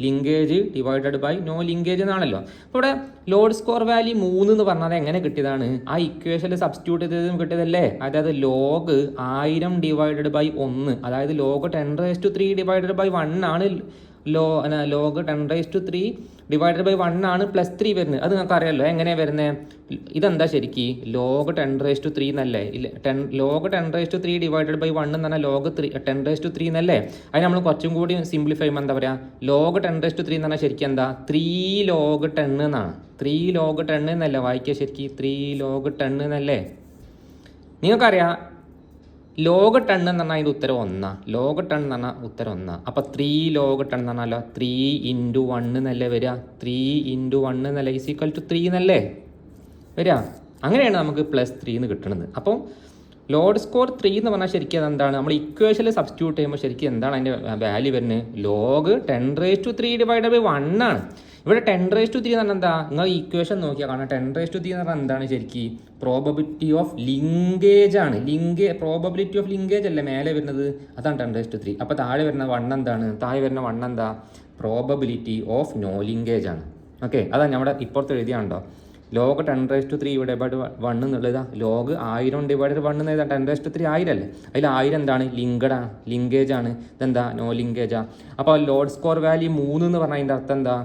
linkage divided by no linkage എന്നാണല്ലോ. അപ്പോൾ ഇവിടെ ലോഡ് സ്കോർ വാല്യൂ 3 എന്ന് പറഞ്ഞാൽ എങ്ങനെ കിട്ടിയതാണ്? ആ ഇക്വേഷനിൽ സബ്സ്റ്റിറ്റ്യൂട്ട് ചെയ്തതും കിട്ടിയതല്ലേ? അതായത് ലോഗ് 1000 ഡിവൈഡഡ് ബൈ 1, അതായത് ലോഗ് 10⁻³ ഡിവൈഡഡ് ബൈ 1 ആണ്. ലോഗ് 10⁻³ ഡിവൈഡഡ് ബൈ 1 ആണ് +3 വരുന്നത്. അത് നിങ്ങൾക്ക് അറിയാമല്ലോ എങ്ങനെയാണ് വരുന്നത്. ഇതെന്താ ശരിക്കും ലോഗ് 10⁻³ എന്നല്ലേ? ലോഗ് 10⁻³ ഡിവൈഡഡ് ബൈ 1 എന്ന് പറഞ്ഞാൽ ലോഗ് 10⁻³ എന്നല്ലേ? അതിന് നമ്മൾ കുറച്ചും കൂടി സിംപ്ലിഫൈ ചെയ്യുമ്പോൾ എന്താ പറയുക, ലോഗ് 10⁻³ എന്ന് പറഞ്ഞാൽ ശരിക്കും എന്താ 3 log 10 എന്നാണ്. 3 log 10 എന്നല്ലേ വായിക്കുക ശരിക്കും? 3 log 10 എന്നല്ലേ? നിങ്ങൾക്കറിയാം ലോഗ് 10 എന്ന് പറഞ്ഞാൽ അതിൻ്റെ ഉത്തരം 1. ലോഗ് 10 എന്ന് പറഞ്ഞാൽ ഉത്തരം 1. അപ്പോൾ 3 log 10 എന്ന് പറഞ്ഞാലോ 3 × 1 എന്നല്ലേ വരിക? 3 × 1 എന്നല്ലേ =3 എന്നല്ലേ വരിക? അങ്ങനെയാണ് നമുക്ക് +3 എന്ന് കിട്ടുന്നത്. അപ്പോൾ ലോഡ് സ്കോർ 3 എന്ന് പറഞ്ഞാൽ ശരിക്കും അതെന്താണ്? നമ്മൾ ഇക്വേഷനിൽ സബ്സ്റ്റിറ്റ്യൂട്ട് ചെയ്യുമ്പോൾ ശരിക്കും എന്താണ് അതിൻ്റെ വാല്യൂ വരുന്നത്? ലോഗ് 10⁻³ ഡിവൈഡഡ് ബൈ 1 ആണ്. ഇവിടെ 10⁻³ എന്ന് പറഞ്ഞാൽ എന്താ? നിങ്ങൾ ഇക്വേഷൻ നോക്കിയാൽ കാണാം 10⁻³ എന്ന് പറഞ്ഞാൽ എന്താണ് ശരിക്കും? പ്രോബബിലിറ്റി ഓഫ് ലിങ്കേജ് ആണ്. പ്രോബബിലിറ്റി ഓഫ് ലിങ്കേജ് അല്ലേ മേലെ വരുന്നത്? അതാണ് 10⁻³. അപ്പോൾ താഴെ വരുന്ന 1 എന്താണ്? താഴെ വരുന്ന 1 എന്താ? പ്രോബബിലിറ്റി ഓഫ് നോ ലിങ്കേജ് ആണ്. ഓക്കെ, അതാണ് നമ്മുടെ ഇപ്പോഴത്തെ എഴുതിയാണ്ടോ ലോഗ് 10⁻³ ഡിവൈഡഡ് ബൈ 1 എന്നുള്ളത്. ലോഗ് 1000 ഡിവൈഡഡ് 1 എന്ന് എഴുതാം. 10⁻³ 1000 അല്ലേ? അതിൽ 1000 എന്താണ്? ലിങ്കേജ് ആണ്. ഇതെന്താ? നോ ലിങ്കേജാ. അപ്പോൾ ലോഡ് സ്കോർ വാല്യൂ 3 എന്ന് പറഞ്ഞാൽ അതിൻ്റെ അർത്ഥം എന്താ?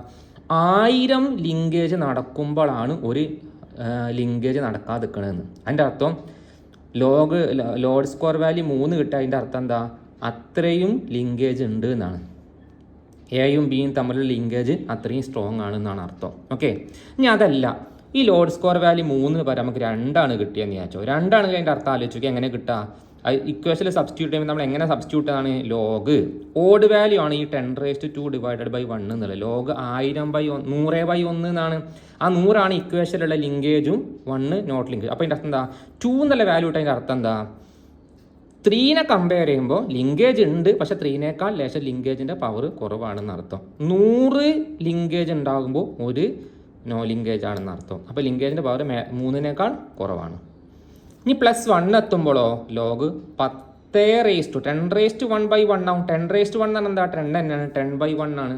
1000 ലിങ്കേജ് നടക്കുമ്പോഴാണ് ഒരു ലിങ്കേജ് നടക്കാതെ നിൽക്കണമെന്ന്. അതിൻ്റെ അർത്ഥം ലോഡ് സ്കോർ വാല്യൂ 3 കിട്ടുക. അതിൻ്റെ അർത്ഥം എന്താ? അത്രയും ലിങ്കേജ് ഉണ്ട് എന്നാണ്. എയും ബിയും തമ്മിലുള്ള ലിങ്കേജ് അത്രയും സ്ട്രോങ് ആണെന്നാണ് അർത്ഥം. ഓക്കെ, ഇനി അതല്ല, ഈ ലോഡ് സ്കോർ വാല്യൂ 3 പറയാം നമുക്ക് 2 ആണ് കിട്ടിയെന്ന് വിചാരിച്ചോ. 2 ആണെങ്കിൽ അതിൻ്റെ അർത്ഥം ആലോചിക്കുക എങ്ങനെ കിട്ടുക? ഇക്വേഷനിൽ സബ്സ്റ്റിറ്റ്യൂട്ട് ചെയ്യുമ്പോൾ നമ്മൾ എങ്ങനെ സബ്സ്റ്റിറ്റ്യൂട്ട് ആണ്? ലോഗ് ഓഡ് വാല്യൂ ആണ് ഈ 10⁻² ഡിവൈഡഡ് ബൈ 1 എന്നുള്ളത്. ലോഗ് 100/1 എന്നാണ്. ആ 100 ആണ് ഇക്വേഷനിലുള്ള ലിങ്കേജും 1 നോട്ട് ലിങ്കേജ്. അപ്പോൾ അതിൻ്റെ അർത്ഥം എന്താ? 2 എന്നുള്ള വാല്യൂ ഇട്ട് അതിൻ്റെ അർത്ഥം എന്താ? 3നെ കമ്പയർ ചെയ്യുമ്പോൾ ലിങ്കേജ് ഉണ്ട്, പക്ഷെ 3നേക്കാൾ ലേശം ലിങ്കേജിൻ്റെ പവർ കുറവാണെന്ന് അർത്ഥം. 100 ലിങ്കേജ് ഉണ്ടാകുമ്പോൾ ഒരു നോ ലിങ്കേജ് ആണെന്ന് അർത്ഥം. അപ്പോൾ ലിങ്കേജിൻ്റെ പവർ 3നേക്കാൾ കുറവാണ്. ഇനി +1 എത്തുമ്പോഴോ ലോഗ് 10⁻10⁻1/1 ആവും. 10⁻1 എന്ന് പറഞ്ഞാൽ എന്താ? 10 തന്നെയാണ്. 10/1 ആണ്.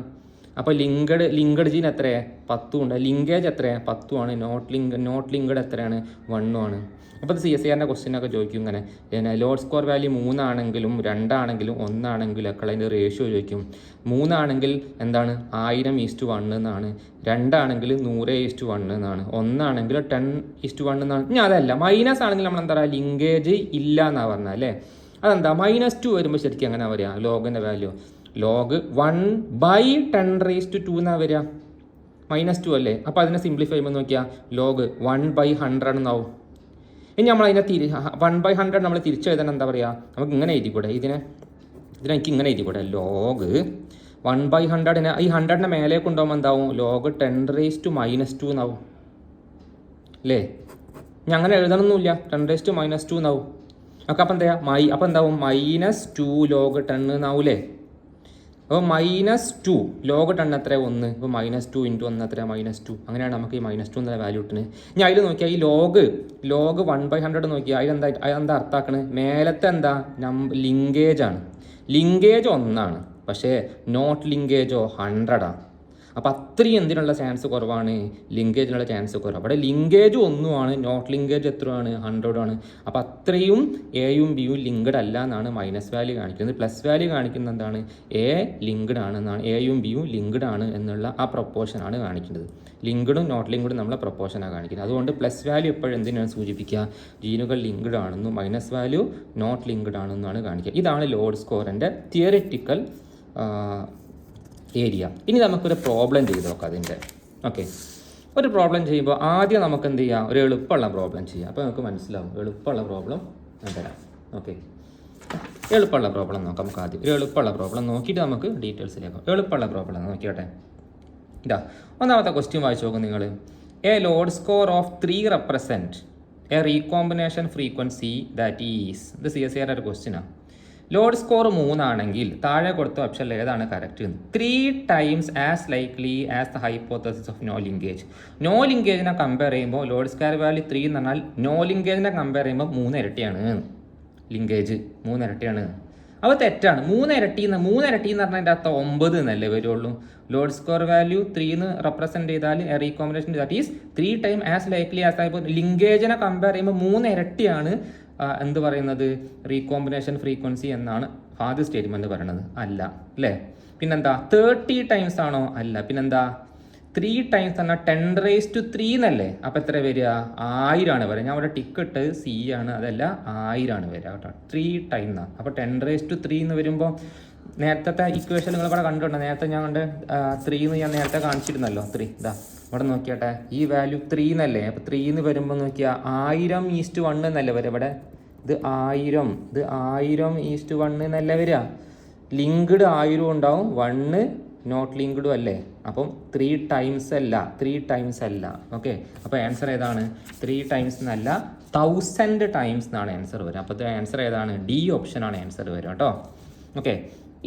അപ്പോൾ ലിങ്കഡ് ജീൻ എത്രയാണ്? 10 ഉണ്ട്. ലിങ്കേജ് എത്രയാണ്? 10 ആണ്. നോട്ട് ലിങ്കഡ് എത്രയാണ്? 1 ആണ്. അപ്പോൾ ഇത് CSIR ക്വസ്റ്റ്യനൊക്കെ ചോദിക്കും ഇങ്ങനെ. ലോഡ് സ്കോർ വാല്യൂ 3 ആണെങ്കിലും 2 ആണെങ്കിലും 1 ആണെങ്കിലും ഒക്കെ അതിൻ്റെ റേഷ്യോ ചോദിക്കും. 3 ആണെങ്കിൽ എന്താണ്? 1000:1 എന്നാണ്. 2 ആണെങ്കിൽ 100:1 എന്നാണ്. 1 ആണെങ്കിൽ 10:1 എന്നാണ്. ഇനി അതല്ല, മൈനസ് ആണെങ്കിൽ നമ്മൾ എന്താ പറയുക? ലിങ്കേജ് ഇല്ല എന്നാണ് പറഞ്ഞാൽ അല്ലേ? അതെന്താ? -2 വരുമ്പോൾ ശരിക്കും അങ്ങനെ വരിക ലോഗിൻ്റെ വാല്യൂ? ലോഗ് 1/10⁻² എന്നാണ് വരിക. -2 അല്ലേ? അപ്പോൾ അതിനെ സിംപ്ലിഫൈ ചെയ്യുമ്പോൾ നോക്കിയാൽ ലോഗ് 1/100 എന്നാവും. ഇനി നമ്മൾ അതിനെ 1/100 നമ്മൾ തിരിച്ചെഴുതാൻ എന്താ പറയുക? നമുക്ക് ഇങ്ങനെ എഴുതിക്കൂടെ? എനിക്ക് ഇങ്ങനെ എഴുതിക്കൂടെ? ലോഗ് 1/100നെ ഈ 100നെ മേലെ കൊണ്ടുപോകുമ്പോൾ എന്താവും? ലോഗ് 10⁻² എന്നാവും അല്ലേ? ഇനി അങ്ങനെ എഴുതണമെന്നില്ല. 10⁻² എന്നാവും. ഓക്കെ, അപ്പോൾ അപ്പോൾ എന്താവും? -2 log 10 എന്നാവൂലേ? അപ്പോൾ -2 log 10 എത്ര? 1. ഇപ്പോൾ -2 × 1 എത്ര? -2. അങ്ങനെയാണ് നമുക്ക് ഈ -2 എന്നുള്ള വാല്യൂ കിട്ടുന്നത്. ഇനി അതിൽ നോക്കിയാൽ ഈ ലോഗ് 1/100 നോക്കിയാൽ അതെന്താ അർത്ഥാക്കണത്? മേലത്തെ എന്താ? ലിങ്കേജ് ആണ്. ലിങ്കേജ് 1 ആണ്, പക്ഷേ നോട്ട് ലിങ്കേജോ 100 ആണ്. അപ്പോൾ അത്രയും എന്തിനുള്ള ചാൻസ് കുറവാണ്? ലിങ്കേജിനുള്ള ചാൻസ് കുറവ്. അവിടെ ലിങ്കേജ് 1 ആണ്, നോട്ട് ലിങ്കേജ് എത്രയാണ്? 100 ആണ്. അപ്പോൾ അത്രയും എയും ബിയും ലിങ്ക്ഡ് അല്ല എന്നാണ് മൈനസ് വാല്യൂ കാണിക്കുന്നത്. പ്ലസ് വാല്യൂ കാണിക്കുന്നത് എന്താണ്? എ ലിങ്ക്ഡ് ആണെന്നാണ്. എയും ബിയും ലിങ്ക്ഡ് ആണ് എന്നുള്ള ആ പ്രൊപ്പോർഷനാണ് കാണിക്കുന്നത്. ലിങ്ക്ഡും നോട്ട് ലിങ്ക്ഡും നമ്മളെ പ്രൊപ്പോർഷനാണ് കാണിക്കുന്നത്. അതുകൊണ്ട് പ്ലസ് വാല്യൂ എപ്പോഴും എന്തിനാണ് സൂചിപ്പിക്കുക? ജീനുകൾ ലിങ്ക്ഡ് ആണെന്നും മൈനസ് വാല്യൂ നോട്ട് ലിങ്ക്ഡ് ആണെന്നാണ് കാണിക്കുക. ഇതാണ് ലോഡ് സ്കോറിൻ്റെ തിയറിറ്റിക്കൽ ഏരിയ. ഇനി നമുക്കൊരു പ്രോബ്ലം ചെയ്ത് നോക്കാം അതിൻ്റെ. ഓക്കെ, ഒരു പ്രോബ്ലം ചെയ്യുമ്പോൾ ആദ്യം നമുക്ക് എന്ത് ചെയ്യാം? ഒരു എളുപ്പമുള്ള പ്രോബ്ലം ചെയ്യാം. അപ്പോൾ നമുക്ക് മനസ്സിലാവും. എളുപ്പമുള്ള പ്രോബ്ലം ഞാൻ തരാം. ഓക്കെ, എളുപ്പമുള്ള പ്രോബ്ലം നോക്കാം. നമുക്ക് ആദ്യം ഒരു എളുപ്പമുള്ള പ്രോബ്ലം നോക്കിയിട്ട് നമുക്ക് ഡീറ്റെയിൽസിലേക്കാം. എളുപ്പമുള്ള പ്രോബ്ലം നോക്കിയോട്ടെ. ഇതാ ഒന്നാമത്തെ ക്വസ്റ്റ്യൻ വായിച്ചു നോക്കും നിങ്ങൾ. A load score of 3 represent A recombination frequency that is. ഇത് CSIR ഒരു ക്വസ്റ്റ്യനാണ്. ലോഡ് സ്കോർ 3 ആണെങ്കിൽ താഴെ കൊടുത്ത ഓപ്ഷനിൽ ഏതാണ് correct? 3 times as likely as the hypothesis of no linkage. No ലിങ്കേജിനെ കമ്പയർ ചെയ്യുമ്പോൾ ലോഡ് സ്കോർ വാല്യൂ 3 എന്ന് പറഞ്ഞാൽ നോ ലിങ്കേജിനെ കമ്പയർ ചെയ്യുമ്പോൾ 3 ഇരട്ടിയാണ്. ലിങ്കേജ് 3 ഇരട്ടിയാണ്. അപ്പോൾ തെറ്റാണ്. 3 ഇരട്ടി എന്ന് പറഞ്ഞാൽ അതിൻ്റെ അർത്ഥം 9 എന്നല്ലേ വരുള്ളൂ. ലോഡ് സ്ക്വയർ വാല്യൂ 3 എന്ന് റെപ്രസെൻറ്റ് ചെയ്താൽ recombination that is 3 time as likely as ആയപ്പോൾ ലിങ്കേജിനെ കമ്പയർ ചെയ്യുമ്പോൾ 3 ഇരട്ടിയാണ് എന്ത് പറയുന്നത് റീകോമ്പിനേഷൻ ഫ്രീക്വൻസി എന്നാണ് ആദ്യ സ്റ്റേറ്റ്മെൻറ്റ് പറയുന്നത്. അല്ല അല്ലേ? പിന്നെന്താ 30 ടൈംസ് ആണോ? അല്ല. പിന്നെന്താ 3 ടൈംസ് പറഞ്ഞാൽ 10⁻³ എന്നല്ലേ? അപ്പോൾ എത്ര വരിക? 1000 ആണ് വരിക. ഞാൻ അവിടെ ടിക്കറ്റ് സി ആണ്, അതല്ല 1000 ആണ് വരിക കേട്ടോ. 3 ടൈം എന്നാണ്. അപ്പോൾ 10⁻³ എന്ന് വരുമ്പോൾ നേരത്തെ ഇക്വേഷൻ നിങ്ങൾ ഇവിടെ കണ്ടിട്ടുണ്ടോ? നേരത്തെ ഞാൻ 3 എന്ന് ഞാൻ നേരത്തെ കാണിച്ചിരുന്നല്ലോ. 3 ഇതാ ഇവിടെ നോക്കിയാട്ടെ, ഈ വാല്യൂ 3 എന്നല്ലേ? അപ്പോൾ 3 എന്ന് വരുമ്പോൾ നോക്കിയാൽ 1000:1 എന്നല്ലേ വരിക ഇവിടെ. ഇത് 1000:1 എന്നല്ലേ വരിക. ലിങ്ക്ഡ് 1000 ഉണ്ടാവും, 1 നോട്ട് ലിങ്ക്ഡും അല്ലേ? അപ്പം 3 ടൈംസ് അല്ല. ഓക്കെ, അപ്പോൾ ആൻസർ ഏതാണ്? 3 ടൈംസ് എന്നല്ല, 1000 ടൈംസ് എന്നാണ് ആൻസർ വരിക. അപ്പോൾ ആൻസർ ഏതാണ്? ഡി ഓപ്ഷനാണ് ആൻസർ വരിക കേട്ടോ. ഓക്കെ,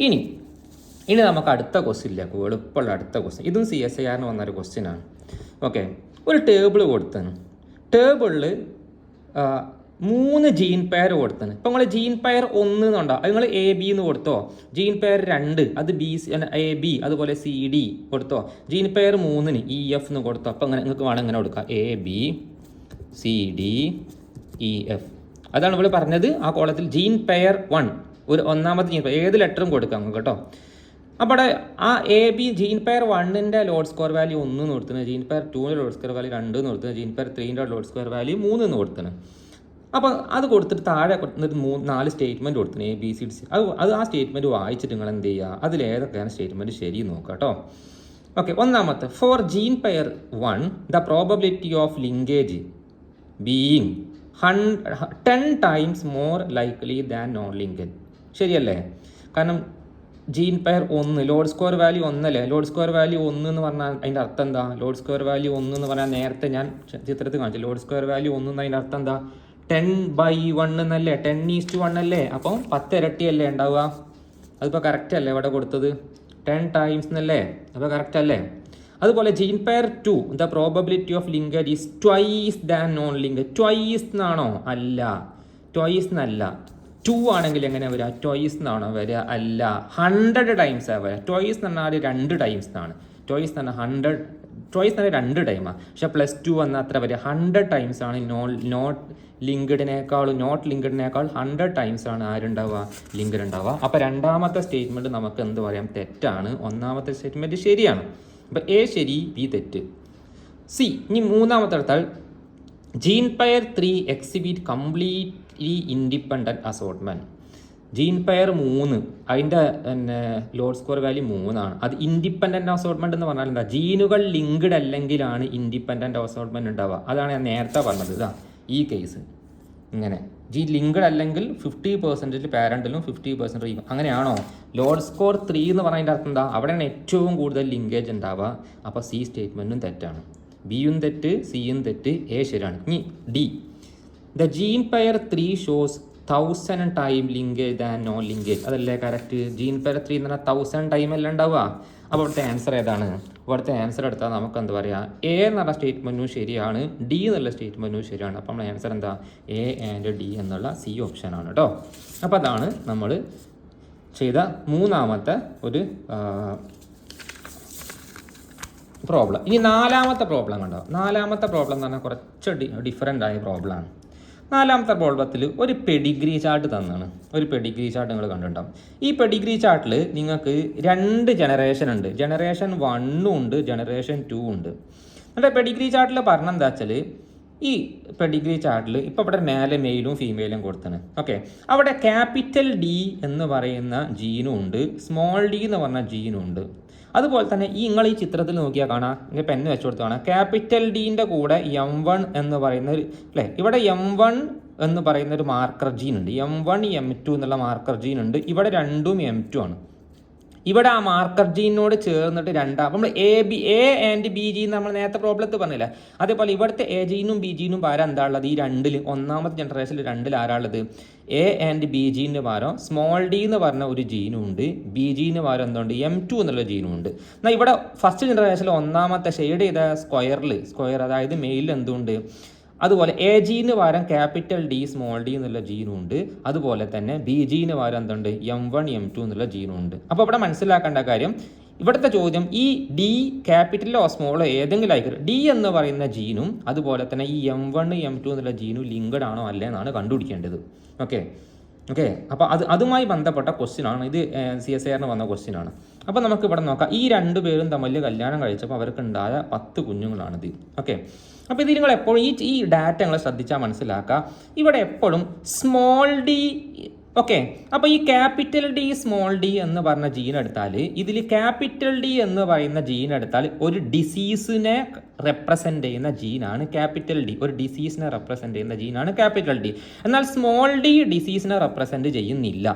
ഇനി നമുക്ക് അടുത്ത ക്വസ്റ്റ്യനിലേക്ക്, എളുപ്പമുള്ള അടുത്ത ക്വസ്റ്റ്യൻ. ഇതും CSIRന് വന്നൊരു ക്വസ്റ്റ്യനാണ്. ഓക്കെ, ഒരു ടേബിൾ കൊടുത്തത്. ടേബിളിൽ 3 ജീൻ പെയർ കൊടുത്തത്. ഇപ്പം നിങ്ങൾ ജീൻ പെയർ 1 എന്നുണ്ടോ, അത് നിങ്ങൾ AB എന്ന് കൊടുത്തോ. ജീൻ പെയർ 2 അത് AB, അതുപോലെ CD കൊടുത്തോ. ജീൻ പെയർ 3 EF എന്ന് കൊടുത്തോ. അപ്പം അങ്ങനെ നിങ്ങൾക്ക് വേണം ഇങ്ങനെ കൊടുക്കാം, AB CD EF. അതാണ് ഇവിടെ പറഞ്ഞത്. ആ കോളത്തിൽ ജീൻ പെയർ 1 ഒരു ഒന്നാമത്തെ ജീൻ പെയർ ഏത് ലെറ്ററും കൊടുക്കാം നമുക്ക് കേട്ടോ. അപ്പോൾ ആ AB ജീൻ പെയർ 1ൻ്റെ ലോഡ് സ്ക്വയർ വാല്യൂ 1 എന്ന് കൊടുത്തത്, ജീൻ പെയർ 2ൻ്റെ ലോഡ് സ്ക്വയർ വാല്യൂ 2 എന്ന് കൊടുത്തത്, ജീൻ പെയർ 3ൻ്റെ ലോഡ് സ്ക്വയർ വാല്യൂ 3 എന്ന് കൊടുത്തത്. അപ്പോൾ അത് കൊടുത്തിട്ട് താഴെ കൊടുത്തിട്ട് 4 സ്റ്റേറ്റ്മെൻറ്റ് കൊടുത്തിന് ABCD. അത് ആ സ്റ്റേറ്റ്മെൻറ്റ് വായിച്ചിട്ട് നിങ്ങൾ എന്ത് ചെയ്യുക, അതിലേതൊക്കെയാണ് സ്റ്റേറ്റ്മെൻറ്റ് ശരി നോക്കുക കേട്ടോ. ഓക്കെ, ഒന്നാമത്തെ, for gene pair 1 the probability of linkage being 10 times more likely than non linkage. ശരിയല്ലേ? കാരണം gene pair 1 LOD square value 1 അല്ലേ? ലോഡ് സ്ക്വയർ വാല്യൂ 1 എന്ന് പറഞ്ഞാൽ അതിൻ്റെ അർത്ഥം എന്താ? ലോഡ് സ്ക്വയർ വാല്യൂ 1 എന്ന് പറഞ്ഞാൽ നേരത്തെ ഞാൻ ചിത്രത്തിൽ കാണിച്ചു. ലോഡ് സ്ക്വയർ വാല്യൂ 1 എന്ന് അതിൻ്റെ അർത്ഥം എന്താ? 10/1 എന്നല്ലേ? 10:1 അല്ലേ? അപ്പം 10 ഇരട്ടിയല്ലേ ഉണ്ടാവുക? അതിപ്പോൾ കറക്റ്റ് അല്ലേ ഇവിടെ കൊടുത്തത്? 10 ടൈംസ് എന്നല്ലേ? അപ്പോൾ കറക്റ്റ് അല്ലേ? അതുപോലെ gene pair 2 the probability of linkage is twice than non linkage. Twice എന്നാണോ? അല്ല, ട്വൈസ് എന്നല്ല. 2 ആണെങ്കിൽ എങ്ങനെ വരിക? ട്വൈസ് എന്നാണോ വരിക? അല്ല, 100 ടൈംസാണ് വരിക. ട്വൈസ് എന്ന് പറഞ്ഞാൽ 2 ടൈംസ് എന്നാണ്. ട്വൈസ് എന്ന് പറഞ്ഞാൽ 100, ട്വൈസ് എന്ന് പറഞ്ഞാൽ 2 ടൈമാണ്. പക്ഷേ +2 എന്നാൽ അത്ര വരിക 100 ടൈംസ് ആണ്. നോട്ട് ലിങ്ക്ഡിനേക്കാൾ 100 ടൈംസ് ആണ് ആരുണ്ടാവുക? ലിങ്ക്ഡ് ഉണ്ടാവുക. അപ്പോൾ രണ്ടാമത്തെ സ്റ്റേറ്റ്മെൻറ്റ് നമുക്ക് എന്ത് പറയാം? തെറ്റാണ്. ഒന്നാമത്തെ സ്റ്റേറ്റ്മെൻറ്റ് ശരിയാണ്. അപ്പോൾ A ശരി, B തെറ്റ്. സി, ഇനി മൂന്നാമത്തെ എടുത്താൽ gene pair 3 exhibit completely independent assortment. Gene pair 3 അതിൻ്റെ ലോഡ് സ്ക്വയർ വാല്യൂ 3 ആണ്. അത് ഇൻഡിപെൻഡൻറ്റ് അസോർട്ട്മെൻറ്റ് എന്ന് പറഞ്ഞാൽ എന്താ? ജീനുകൾ ലിങ്ക്ഡ് അല്ലെങ്കിലാണ് ഇൻഡിപെൻഡൻറ്റ് അസോർട്ട്മെൻറ്റ് ഉണ്ടാവുക. അതാണ് ഞാൻ നേരത്തെ പറഞ്ഞത്. ഇതാ ഈ കേസ് ഇങ്ങനെ ലിങ്ക്ഡ് അല്ലെങ്കിൽ 50% പാരൻറ്റിലും 50% അങ്ങനെയാണോ? ലോഡ് സ്കോർ 3 എന്ന് പറയുന്നതിൻ്റെ അർത്ഥം എന്താ? അവിടെയാണ് ഏറ്റവും കൂടുതൽ ലിങ്കേജ് ഉണ്ടാവുക. അപ്പോൾ C സ്റ്റേറ്റ്മെൻറ്റും തെറ്റാണ്. ബിയും തെറ്റ്, സിയും തെറ്റ്, A ശരിയാണ്. ഇനി D, the gene pair 3 shows 1000 time linkage than non linkage. അതല്ലേ കറക്റ്റ്? ജീൻ പെയർ 3 എന്ന് പറഞ്ഞാൽ 1000 ടൈം അല്ല ഉണ്ടാവുക. അപ്പോൾ ഇവിടുത്തെ ആൻസർ ഏതാണ്? ഇവിടുത്തെ ആൻസർ എടുത്താൽ നമുക്ക് എന്താ പറയുക? A എന്നുള്ള സ്റ്റേറ്റ്മെൻറ്റും ശരിയാണ്, D എന്നുള്ള സ്റ്റേറ്റ്മെൻറ്റും ശരിയാണ്. അപ്പോൾ നമ്മുടെ ആൻസർ എന്താ? A ആൻഡ് D എന്നുള്ള C ഓപ്ഷനാണ് കേട്ടോ. അപ്പോൾ അതാണ് നമ്മൾ ചെയ്ത മൂന്നാമത്തെ ഒരു പ്രോബ്ലം. ഇനി നാലാമത്തെ പ്രോബ്ലം കണ്ടോ? നാലാമത്തെ പ്രോബ്ലം എന്ന് പറഞ്ഞാൽ കുറച്ച് ഡിഫറെൻ്റ് ആയ പ്രോബ്ലമാണ്. നാലാമത്തെ പ്രോബ്ലത്തിൽ ഒരു പെഡിഗ്രി ചാർട്ട് തന്നാണ്. ഒരു പെഡിഗ്രി ചാർട്ട് നിങ്ങൾ കണ്ടിട്ടുണ്ടാവും. ഈ പെഡിഗ്രി ചാർട്ടിൽ നിങ്ങൾക്ക് 2 ജനറേഷൻ ഉണ്ട്. ജനറേഷൻ 1 ഉണ്ട്, ജനറേഷൻ 2 ഉണ്ട്. എന്നിട്ട് പെഡിഗ്രി ചാർട്ടിൽ പറഞ്ഞെന്താ വെച്ചാൽ, ഈ പെഡിഗ്രി ചാർട്ടിൽ ഇപ്പോൾ ഇവിടെ മേലെ മെയിലും ഫീമെയിലും കൊടുത്താണ്. ഓക്കെ, അവിടെ ക്യാപിറ്റൽ D എന്ന് പറയുന്ന ജീനും ഉണ്ട്, സ്മോൾ d എന്ന് പറഞ്ഞ ജീനും ഉണ്ട്. അതുപോലെ തന്നെ നിങ്ങൾ ഈ ചിത്രത്തിൽ നോക്കിയാൽ കാണാം, ഇങ്ങനെ പെന്ന് വെച്ച് കൊടുത്ത് കാണാം, ക്യാപിറ്റൽ ഡിൻ്റെ കൂടെ M1 എന്ന് പറയുന്ന ഒരു അല്ലേ, ഇവിടെ M1 എന്ന് പറയുന്ന ഒരു മാർക്കർ ജീൻ ഉണ്ട്. M1 M2 എന്നുള്ള മാർക്കർ ജീൻ ഉണ്ട്. ഇവിടെ രണ്ടും M2 ആണ്. ഇവിടെ ആ മാർക്കർ ജീനോട് ചേർന്നിട്ട് രണ്ടാം നമ്മൾ A ആൻഡ് B ജീൻ നമ്മൾ നേരത്തെ പ്രോബ്ലത്തിൽ പറഞ്ഞില്ല. അതേപോലെ ഇവിടുത്തെ A ജീനും B ജീനും പകരം എന്താ ഉള്ളത്? ഈ 2 ഒന്നാമത്തെ ജനറേഷനിൽ 2 ആരാളുള്ളത്? A ആൻഡ് B ജീന് പകരം സ്മോൾ d എന്ന് പറഞ്ഞ ഒരു ജീനും ഉണ്ട്, B ജീന് പകരം എന്തുണ്ട്? M2 എന്നുള്ള ജീനും ഉണ്ട്. എന്നാൽ ഇവിടെ ഫസ്റ്റ് ജനറേഷനിൽ ഒന്നാമത്തെ ഷെയ്ഡ് ചെയ്ത സ്ക്വയർ അതായത് മെയിലിൽ എന്തുണ്ട്? അതുപോലെ എ ജീന് പകരം ക്യാപിറ്റൽ ഡി സ്മോൾ ഡി എന്നുള്ള ജീനും ഉണ്ട്. അതുപോലെ തന്നെ ബി ജീന് പകരം എന്തുണ്ട് M1 M2 എന്നുള്ള ജീനും ഉണ്ട്. അപ്പോൾ ഇവിടെ മനസ്സിലാക്കേണ്ട കാര്യം, ഇവിടുത്തെ ചോദ്യം ഈ ഡി ക്യാപിറ്റലോ സ്മോളോ ഏതെങ്കിലും ആയിക്കോട്ടെ, ഡി എന്ന് പറയുന്ന ജീനും അതുപോലെ തന്നെ ഈ M1 M2 എന്നുള്ള ജീനും ലിങ്ക്ഡ് ആണോ അല്ലേ എന്നാണ് കണ്ടുപിടിക്കേണ്ടത്. ഓക്കെ, അപ്പോൾ അതുമായി ബന്ധപ്പെട്ട ക്വസ്റ്റ്യൻ ആണ് ഇത്. CSIR വന്ന ക്വസ്റ്റ്യൻ ആണ്. അപ്പോൾ നമുക്ക് ഇവിടെ നോക്കാം. ഈ രണ്ടു പേരും തമ്മിൽ കല്യാണം കഴിച്ചപ്പോൾ അവർക്ക് ഉണ്ടായ 10 കുഞ്ഞുങ്ങളാണിത്. ഓക്കെ, അപ്പോൾ ഇത് നിങ്ങൾ എപ്പോഴും ഈ ഡാറ്റ നിങ്ങൾ ശ്രദ്ധിച്ചാൽ മനസ്സിലാക്കുക. ഇവിടെ എപ്പോഴും സ്മോൾ ഡി, ഓക്കെ, അപ്പോൾ ഈ ക്യാപിറ്റൽ ഡി സ്മോൾ ഡി എന്ന് പറഞ്ഞ ജീൻ എടുത്താൽ, ഇതിൽ ക്യാപിറ്റൽ ഡി എന്ന് പറയുന്ന ജീൻ എടുത്താൽ ഒരു ഡിസീസിനെ റെപ്രസെൻ്റ് ചെയ്യുന്ന ജീനാണ് ക്യാപിറ്റൽ ഡി. ഒരു ഡിസീസിനെ റെപ്രസെൻ്റ് ചെയ്യുന്ന ജീനാണ് ക്യാപിറ്റൽ ഡി. എന്നാൽ സ്മോൾ ഡി ഡിസീസിനെ റെപ്രസെൻ്റ് ചെയ്യുന്നില്ല.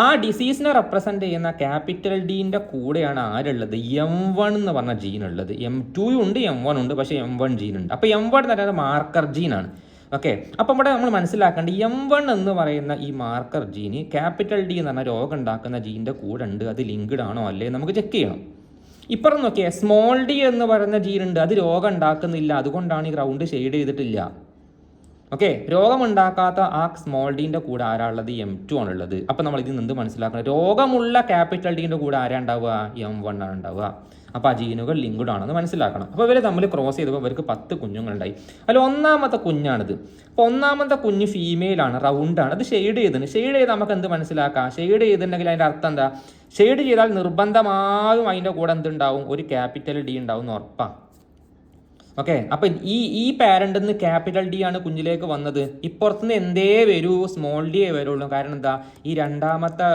ആ ഡിസീസിനെ റെപ്രസെൻ്റ് ചെയ്യുന്ന ക്യാപിറ്റൽ ഡീൻ്റെ കൂടെയാണ് ആരുള്ളത്, M1 എന്ന് പറഞ്ഞ ജീൻ ഉള്ളത്. M2 ഉണ്ട്, M1 ഉണ്ട്, പക്ഷേ M1 ജീൻ ഉണ്ട്. അപ്പോൾ M1 എന്ന് പറയുന്നത് മാർക്കർ ജീനാണ്. ഓക്കെ, അപ്പം ഇവിടെ നമ്മൾ മനസ്സിലാക്കേണ്ടത് M1 എന്ന് പറയുന്ന ഈ മാർക്കർ ജീന് ക്യാപിറ്റൽ ഡി എന്ന് പറഞ്ഞാൽ രോഗം ഉണ്ടാക്കുന്ന ജീൻ്റെ കൂടെ ഉണ്ട്. അത് ലിങ്ക്ഡ് ആണോ അല്ലേ നമുക്ക് ചെക്ക് ചെയ്യണം. ഇപ്പുറം നോക്കിയേ, സ്മോൾ ഡി എന്ന് പറയുന്ന ജീനുണ്ട്, അത് രോഗം ഉണ്ടാക്കുന്നില്ല, അതുകൊണ്ടാണ് ഈ റൗണ്ട് ഷെയ്ഡ് ചെയ്തിട്ടില്ല. ഓക്കെ, രോഗമുണ്ടാക്കാത്ത ആ സ്മോൾ ഡീൻ്റെ കൂടെ ആരാളുള്ളത്, M2 ആണുള്ളത്. അപ്പം നമ്മൾ ഇതിൽ നിന്ന് മനസ്സിലാക്കണം, രോഗമുള്ള ക്യാപിറ്റൽ ഡീൻ്റെ കൂടെ ആരാ ഉണ്ടാവുക, M1 ആണ് ഉണ്ടാവുക. അപ്പോൾ ആ ജീനുകൾ ലിങ്ക്ഡ് ആണെന്ന് മനസ്സിലാക്കണം. അപ്പോൾ ഇവർ തമ്മിൽ ക്രോസ് ചെയ്തപ്പോൾ ഇവർക്ക് 10 കുഞ്ഞുങ്ങളുണ്ടായി. അതിൽ ഒന്നാമത്തെ കുഞ്ഞാണിത്. അപ്പോൾ ഒന്നാമത്തെ കുഞ്ഞ് ഫീമെയിലാണ്, റൗണ്ടാണ്, അത് ഷെയ്ഡ് ചെയ്ത് നമുക്ക് എന്ത് മനസ്സിലാക്കാം, ഷെയ്ഡ് ചെയ്തിട്ടുണ്ടെങ്കിൽ അതിൻ്റെ അർത്ഥം എന്താ, ഷെയ്ഡ് ചെയ്താൽ നിർബന്ധമായും അതിൻ്റെ കൂടെ എന്തുണ്ടാവും, ഒരു ക്യാപിറ്റൽ ഡി ഉണ്ടാവും എന്ന് ഉറപ്പാണ്. ഓക്കെ, അപ്പം ഈ പാരൻ്റിൽ നിന്ന് ക്യാപിറ്റൽ ഡി ആണ് കുഞ്ഞിലേക്ക് വന്നത്. ഇപ്പുറത്തുനിന്ന് എന്തേ വരൂ, സ്മോൾ ഡിയേ വരുള്ളൂ. കാരണം എന്താ, ഈ രണ്ടാമത്തെ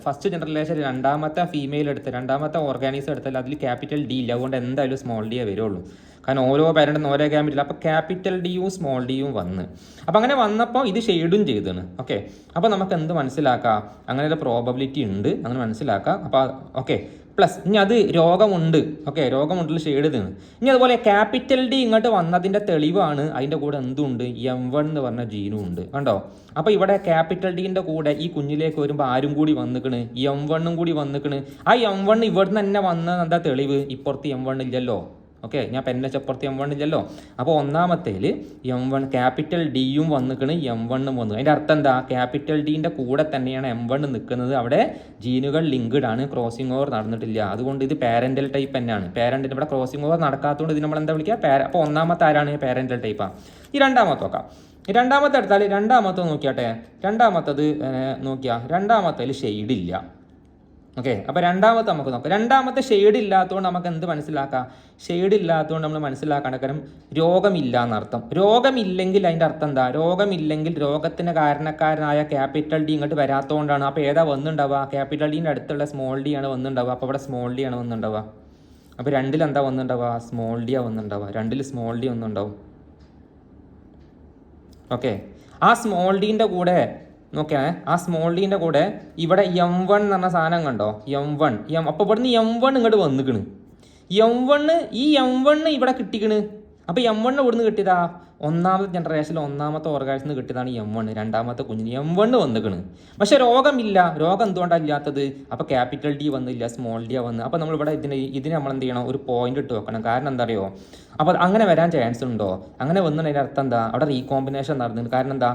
ഫസ്റ്റ് ജനറേഷൻ രണ്ടാമത്തെ ഫീമെയിൽ എടുത്ത് രണ്ടാമത്തെ ഓർഗാനിസം എടുത്താൽ അതിൽ ക്യാപിറ്റൽ ഡി ഇല്ല. അതുകൊണ്ട് എന്തായാലും സ്മോൾ ഡിയേ വരുള്ളൂ. കാരണം ഓരോ പാരൻ്റിൽ ഓരോ ക്യാപിറ്റൽ. അപ്പോൾ ക്യാപിറ്റൽ ഡിയും സ്മോൾ ഡിയും വന്ന്, അപ്പോൾ അങ്ങനെ വന്നപ്പോൾ ഇത് ഷെയ്ഡും ചെയ്താണ്. ഓക്കെ, അപ്പോൾ നമുക്ക് എന്ത് മനസ്സിലാക്കാം, അങ്ങനെ ഒരു പ്രോബബിലിറ്റി ഉണ്ട്, അങ്ങനെ മനസ്സിലാക്കാം. അപ്പോൾ ഓക്കെ, പ്ലസ് ഇനി അത് രോഗമുണ്ട്. ഓക്കെ, രോഗമുണ്ടിൽ ഷെയ്ഡ് ഇതാണ്. ഇനി അതുപോലെ ക്യാപിറ്റൽ ഡി ഇങ്ങോട്ട് വന്നതിൻ്റെ തെളിവാണ് അതിൻ്റെ കൂടെ എന്തുണ്ട്, M1 എന്ന് പറഞ്ഞ ജീനും ഉണ്ട്. കണ്ടോ, അപ്പോൾ ഇവിടെ ക്യാപിറ്റൽ ഡീൻ്റെ കൂടെ ഈ കുഞ്ഞിലേക്ക് വരുമ്പോൾ ആരും കൂടി വന്നിക്കണ്, M1 കൂടി വന്നിക്കണ്. ആ M1 ഇവിടുന്ന് തന്നെ വന്ന എന്താ തെളിവ്, ഇപ്പുറത്ത് M1 ഇല്ലല്ലോ. ഓക്കെ, ഞാൻ പെന്നെ ചപ്പുറത്ത് M1 ഇല്ലല്ലോ. അപ്പോൾ ഒന്നാമത്തേൽ M1 ക്യാപിറ്റൽ ഡിയും വന്നിക്കണ്, M1 വന്നു. അതിൻ്റെ അർത്ഥം എന്താ, ക്യാപിറ്റൽ ഡീൻ്റെ കൂടെ തന്നെയാണ് M1 നിൽക്കുന്നത്. അവിടെ ജീനുകൾ ലിങ്ക്ഡ് ആണ്, ക്രോസിംഗ് ഓവർ നടന്നിട്ടില്ല. അതുകൊണ്ട് ഇത് പാരൻ്റൽ ടൈപ്പ് തന്നെയാണ്. പാരൻ്റിന് ഇവിടെ ക്രോസിംഗ് ഓവർ നടക്കാത്തതുകൊണ്ട് ഇത് നമ്മൾ എന്താ വിളിക്കുക, അപ്പോൾ ഒന്നാമത്തെ ആരാണ്, പാരൻ്റൽ ടൈപ്പാണ്. ഈ രണ്ടാമത്തെ നോക്കാം. രണ്ടാമത്തെ എടുത്താൽ രണ്ടാമത്തെ നോക്കിയാട്ടെ, രണ്ടാമത്തത് നോക്കിയാൽ രണ്ടാമത്തേൽ ഷെയ്ഡ് ഇല്ല. ഓക്കെ, അപ്പോൾ രണ്ടാമത്തെ നമുക്ക് നോക്കാം. രണ്ടാമത്തെ ഷെയ്ഡ് ഇല്ലാത്തതുകൊണ്ട് നമുക്ക് എന്ത് മനസ്സിലാക്കാം, ഷെയ്ഡ് ഇല്ലാത്തതുകൊണ്ട് നമ്മൾ മനസ്സിലാക്കേണ്ട കാര്യം രോഗമില്ല എന്നർത്ഥം. രോഗമില്ലെങ്കിൽ അതിൻ്റെ അർത്ഥം എന്താ, രോഗമില്ലെങ്കിൽ രോഗത്തിന് കാരണക്കാരനായ ക്യാപിറ്റൽ ഡി ഇങ്ങോട്ട് വരാത്തതുകൊണ്ടാണ്. അപ്പോൾ ഏതാ വന്നിട്ടുണ്ടാവുക, ക്യാപിറ്റൽ ഡീൻ്റെ അടുത്തുള്ള സ്മോൾ ഡി ആണ് വന്നിട്ടുണ്ടാവുക. അപ്പോൾ ഇവിടെ സ്മോൾ ഡി ആണ് വന്നിട്ടുണ്ടാവുക. അപ്പോൾ രണ്ടിൽ എന്താ വന്നിട്ടുണ്ടാവുക, സ്മോൾ ഡി ആണ് വന്നിട്ടുണ്ടാവുക. രണ്ടിൽ സ്മോൾ ഡി ഒന്നുണ്ടാവും. ഓക്കെ, ആ സ്മോൾ ഡീൻ്റെ കൂടെ നോക്കിയാൽ ആ സ്മോൾ ഡീൻ്റെ കൂടെ ഇവിടെ M1 എന്ന് പറഞ്ഞ സാധനം കണ്ടോ, M1 അപ്പോൾ ഇവിടുന്ന് M1 ഇങ്ങോട്ട് വന്നിക്കണ്. ഈ M1 ഇവിടെ കിട്ടിക്കണ്. അപ്പോൾ M1 ഇവിടുന്ന് കിട്ടിയതാ ഒന്നാമത്തെ ജനറേഷനിൽ ഒന്നാമത്തെ ഓർഗാനിസം കിട്ടിയതാണ് M1. രണ്ടാമത്തെ കുഞ്ഞിന് M1 വന്നിക്കണ്. പക്ഷെ രോഗമില്ല. രോഗം എന്തുകൊണ്ടാണ് ഇല്ലാത്തത്, അപ്പോൾ ക്യാപിറ്റൽ ഡി വന്നില്ല, സ്മോൾ ഡി വന്ന്. അപ്പോൾ നമ്മളിവിടെ ഇതിന് നമ്മൾ എന്ത് ചെയ്യണം, ഒരു പോയിന്റ് ഇട്ട് വെക്കണം. കാരണം എന്താ അറിയോ, അപ്പോൾ അങ്ങനെ വരാൻ ചാൻസ് ഉണ്ടോ, അങ്ങനെ വന്നതിൻ്റെ അർത്ഥം എന്താ, അവിടെ റീകോമ്പിനേഷൻ നടന്നിട്ടുണ്ട്. കാരണം എന്താ,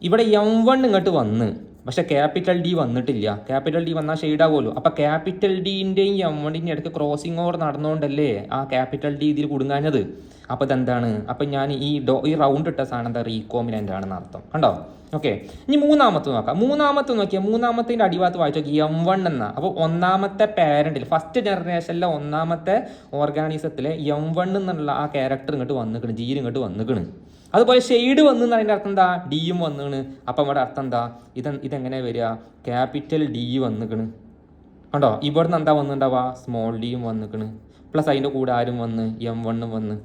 ഇവിടെ M1 ഇങ്ങോട്ട് വന്ന് പക്ഷെ ക്യാപിറ്റൽ ഡി വന്നിട്ടില്ല. ക്യാപിറ്റൽ ഡി വന്നാൽ ഷെയ്ഡ് ആവുമല്ലോ. അപ്പോൾ ക്യാപിറ്റൽ ഡിൻ്റെയും M1ൻ്റെയും ഇടയ്ക്ക് ക്രോസിംഗ് ഓവർ നടന്നുകൊണ്ടല്ലേ ആ ക്യാപിറ്റൽ ഡി ഇതിൽ കുടുങ്ങാഞ്ഞത്. അപ്പോൾ ഇതെന്താണ്, അപ്പം ഞാൻ ഈ റൗണ്ട് ഇട്ട സാധനം എന്താ, റീകോമിനൻ്റ് ആണെന്ന് അർത്ഥം. കണ്ടോ, ഓക്കെ. ഇനി മൂന്നാമത്തെ നോക്കാം. മൂന്നാമത്തേൻ്റെ അടിഭാഗത്ത് വായിച്ചു നോക്കി M1 എന്നാ. അപ്പോൾ ഒന്നാമത്തെ പാരൻറ്റിൽ ഫസ്റ്റ് ജനറേഷനിലെ ഒന്നാമത്തെ ഓർഗാനിസത്തിലെ M1 എന്നുള്ള ആ ക്യാരക്ടർ ഇങ്ങോട്ട് വന്നിക്കണ്, ജീൻ ഇങ്ങോട്ട് വന്നിക്കണ്. അതുപോലെ ഷെയ്ഡ് വന്നു എന്നതിൻ്റെ അർത്ഥം എന്താ, ഡിയും വന്നിക്കണ്. അപ്പം ഇവിടെ അർത്ഥം എന്താ, ഇതെങ്ങനെ വരിക, ക്യാപിറ്റൽ ഡി വന്നിക്കണ്. കണ്ടോ, ഇവിടുന്ന് എന്താ വന്നിട്ടുണ്ടാവുക, സ്മോൾ ഡിയും വന്നിക്കണ്. പ്ലസ് അതിൻ്റെ കൂടെ ആരും വന്ന്, M1 വന്ന്.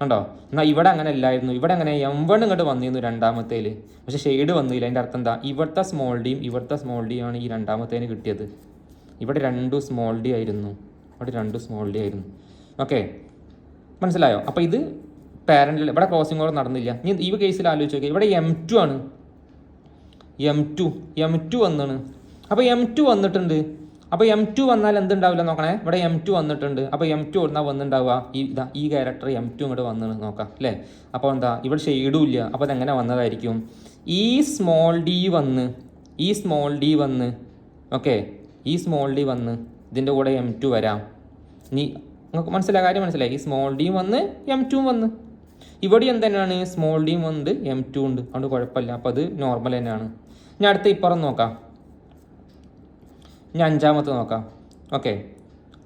കണ്ടോ, എന്നാൽ ഇവിടെ അങ്ങനെ അല്ലായിരുന്നു. ഇവിടെ അങ്ങനെ M1 ഇങ്ങോട്ട് വന്നിരുന്നു രണ്ടാമത്തേൽ, പക്ഷെ ഷെയ്ഡ് വന്നില്ല. അതിൻ്റെ അർത്ഥം എന്താ, ഇവിടുത്തെ സ്മോൾ ഡിയും ഇവിടുത്തെ സ്മോൾ ഡിയും ആണ് ഈ രണ്ടാമത്തേന് കിട്ടിയത്. ഇവിടെ 2 സ്മോൾ ഡി ആയിരുന്നു, ഇവിടെ 2 സ്മോൾ ഡി ആയിരുന്നു. ഓക്കെ, മനസ്സിലായോ. അപ്പോൾ ഇത് പാരൻ്റിൽ ഇവിടെ ക്രോസിംഗ് ഓവർ നടന്നില്ല. ഇനി ഈ കേസിൽ ആലോചിച്ച് നോക്കിയാൽ ഇവിടെ M2 ആണ്, M2 വന്നാണ്. അപ്പോൾ M2 വന്നിട്ടുണ്ട്. അപ്പോൾ M2 വന്നാൽ എന്തുണ്ടാവില്ല നോക്കണേ, ഇവിടെ M2 വന്നിട്ടുണ്ട്. അപ്പോൾ M2 എവിടുന്നാ വന്നിട്ടുണ്ടാവുക, ഈ ക്യാരക്ടർ M2 ഇങ്ങോട്ട് വന്ന് നോക്കാം അല്ലേ. അപ്പോൾ എന്താ ഇവിടെ ഷെയ്ഡും ഇല്ല. അപ്പോൾ അതെങ്ങനെ വന്നതായിരിക്കും, ഈ സ്മോൾ ഡി വന്ന് ഓക്കെ, ഈ സ്മോൾ ഡി വന്ന് ഇതിൻ്റെ കൂടെ M2 വരാം. നീ നിങ്ങൾക്ക് കാര്യം മനസ്സിലായി, ഈ സ്മോൾ ഡിയും വന്ന് M2 വന്ന് ഇവിടെ എന്ത് സ്മോൾ ഡിയും വന്നിട്ട് M2 ഉണ്ട്, അതുകൊണ്ട് കുഴപ്പമില്ല. അപ്പോൾ അത് നോർമൽ തന്നെയാണ്. ഞാൻ അടുത്ത ഇപ്പുറം നോക്കാം, ഞാൻ അഞ്ചാമത്തെ നോക്കാം. ഓക്കെ,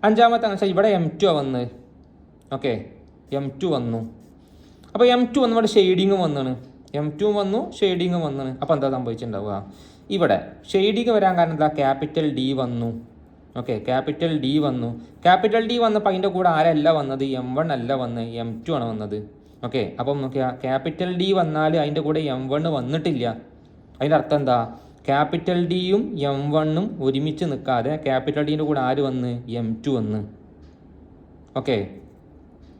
അഞ്ചാമത്തെ എന്ന് വെച്ചാൽ ഇവിടെ M2 വന്ന് ഓക്കെ, M2 വന്നു. അപ്പോൾ M2 വന്നു, ഇവിടെ ഷെയ്ഡിങ് വന്നാണ്, M2 വന്നു ഷെയ്ഡിങ് വന്നാണ്. അപ്പോൾ എന്താ സംഭവിച്ചിട്ടുണ്ടാവുക, ഇവിടെ ഷെയ്ഡിങ് വരാൻ കാരണം എന്താ, ക്യാപിറ്റൽ ഡി വന്നു. ഓക്കെ, ക്യാപിറ്റൽ ഡി വന്നു. ക്യാപിറ്റൽ ഡി വന്നപ്പോൾ അതിൻ്റെ കൂടെ ആരല്ല വന്നത്, M1 അല്ല വന്നത്, M2 ആണ് വന്നത്. ഓക്കെ, അപ്പം നോക്കിയാൽ ക്യാപിറ്റൽ ഡി വന്നാൽ അതിൻ്റെ കൂടെ M1 വന്നിട്ടില്ല. അതിൻ്റെ അർത്ഥം എന്താ, ക്യാപിറ്റൽ ഡിയും M1ഉം ഒരുമിച്ച് നിൽക്കാതെ ക്യാപിറ്റൽ ഡീൻ്റെ കൂടെ ആര് വന്ന്, M2 വന്ന്. ഓക്കെ,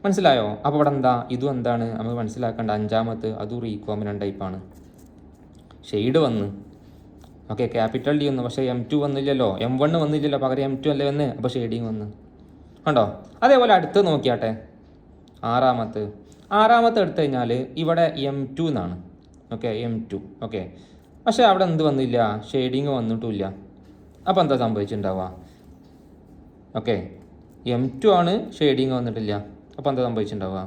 മനസ്സിലായോ. അപ്പോൾ ഇവിടെ എന്താ, ഇതും എന്താണ് നമുക്ക് മനസ്സിലാക്കേണ്ട, അഞ്ചാമത്തെ അതും റീകോമിനൻ്റ് ടൈപ്പാണ്. ഷെയ്ഡ് വന്ന് ഓക്കെ, ക്യാപിറ്റൽ ഡി വന്നു, പക്ഷേ M2 വന്നില്ലല്ലോ, M1 വന്നില്ലല്ലോ, പകരം M2 അല്ലേ വന്ന്, അപ്പോൾ ഷെയ്ഡിങ് വന്ന് കണ്ടോ. അതേപോലെ അടുത്ത് നോക്കിയാട്ടെ, ആറാമത്തെ എടുത്തു കഴിഞ്ഞാൽ ഇവിടെ M2 എന്നാണ്. ഓക്കെ, M2 ഓക്കെ, പക്ഷേ അവിടെ എന്ത് വന്നില്ല, ഷെയ്ഡിങ് വന്നിട്ടുമില്ല. അപ്പോൾ എന്താ സംഭവിച്ചിട്ടുണ്ടാവുക, ഓക്കെ, M2 ആണ്, ഷെയ്ഡിങ് വന്നിട്ടില്ല. അപ്പോൾ എന്താ സംഭവിച്ചിട്ടുണ്ടാവുക,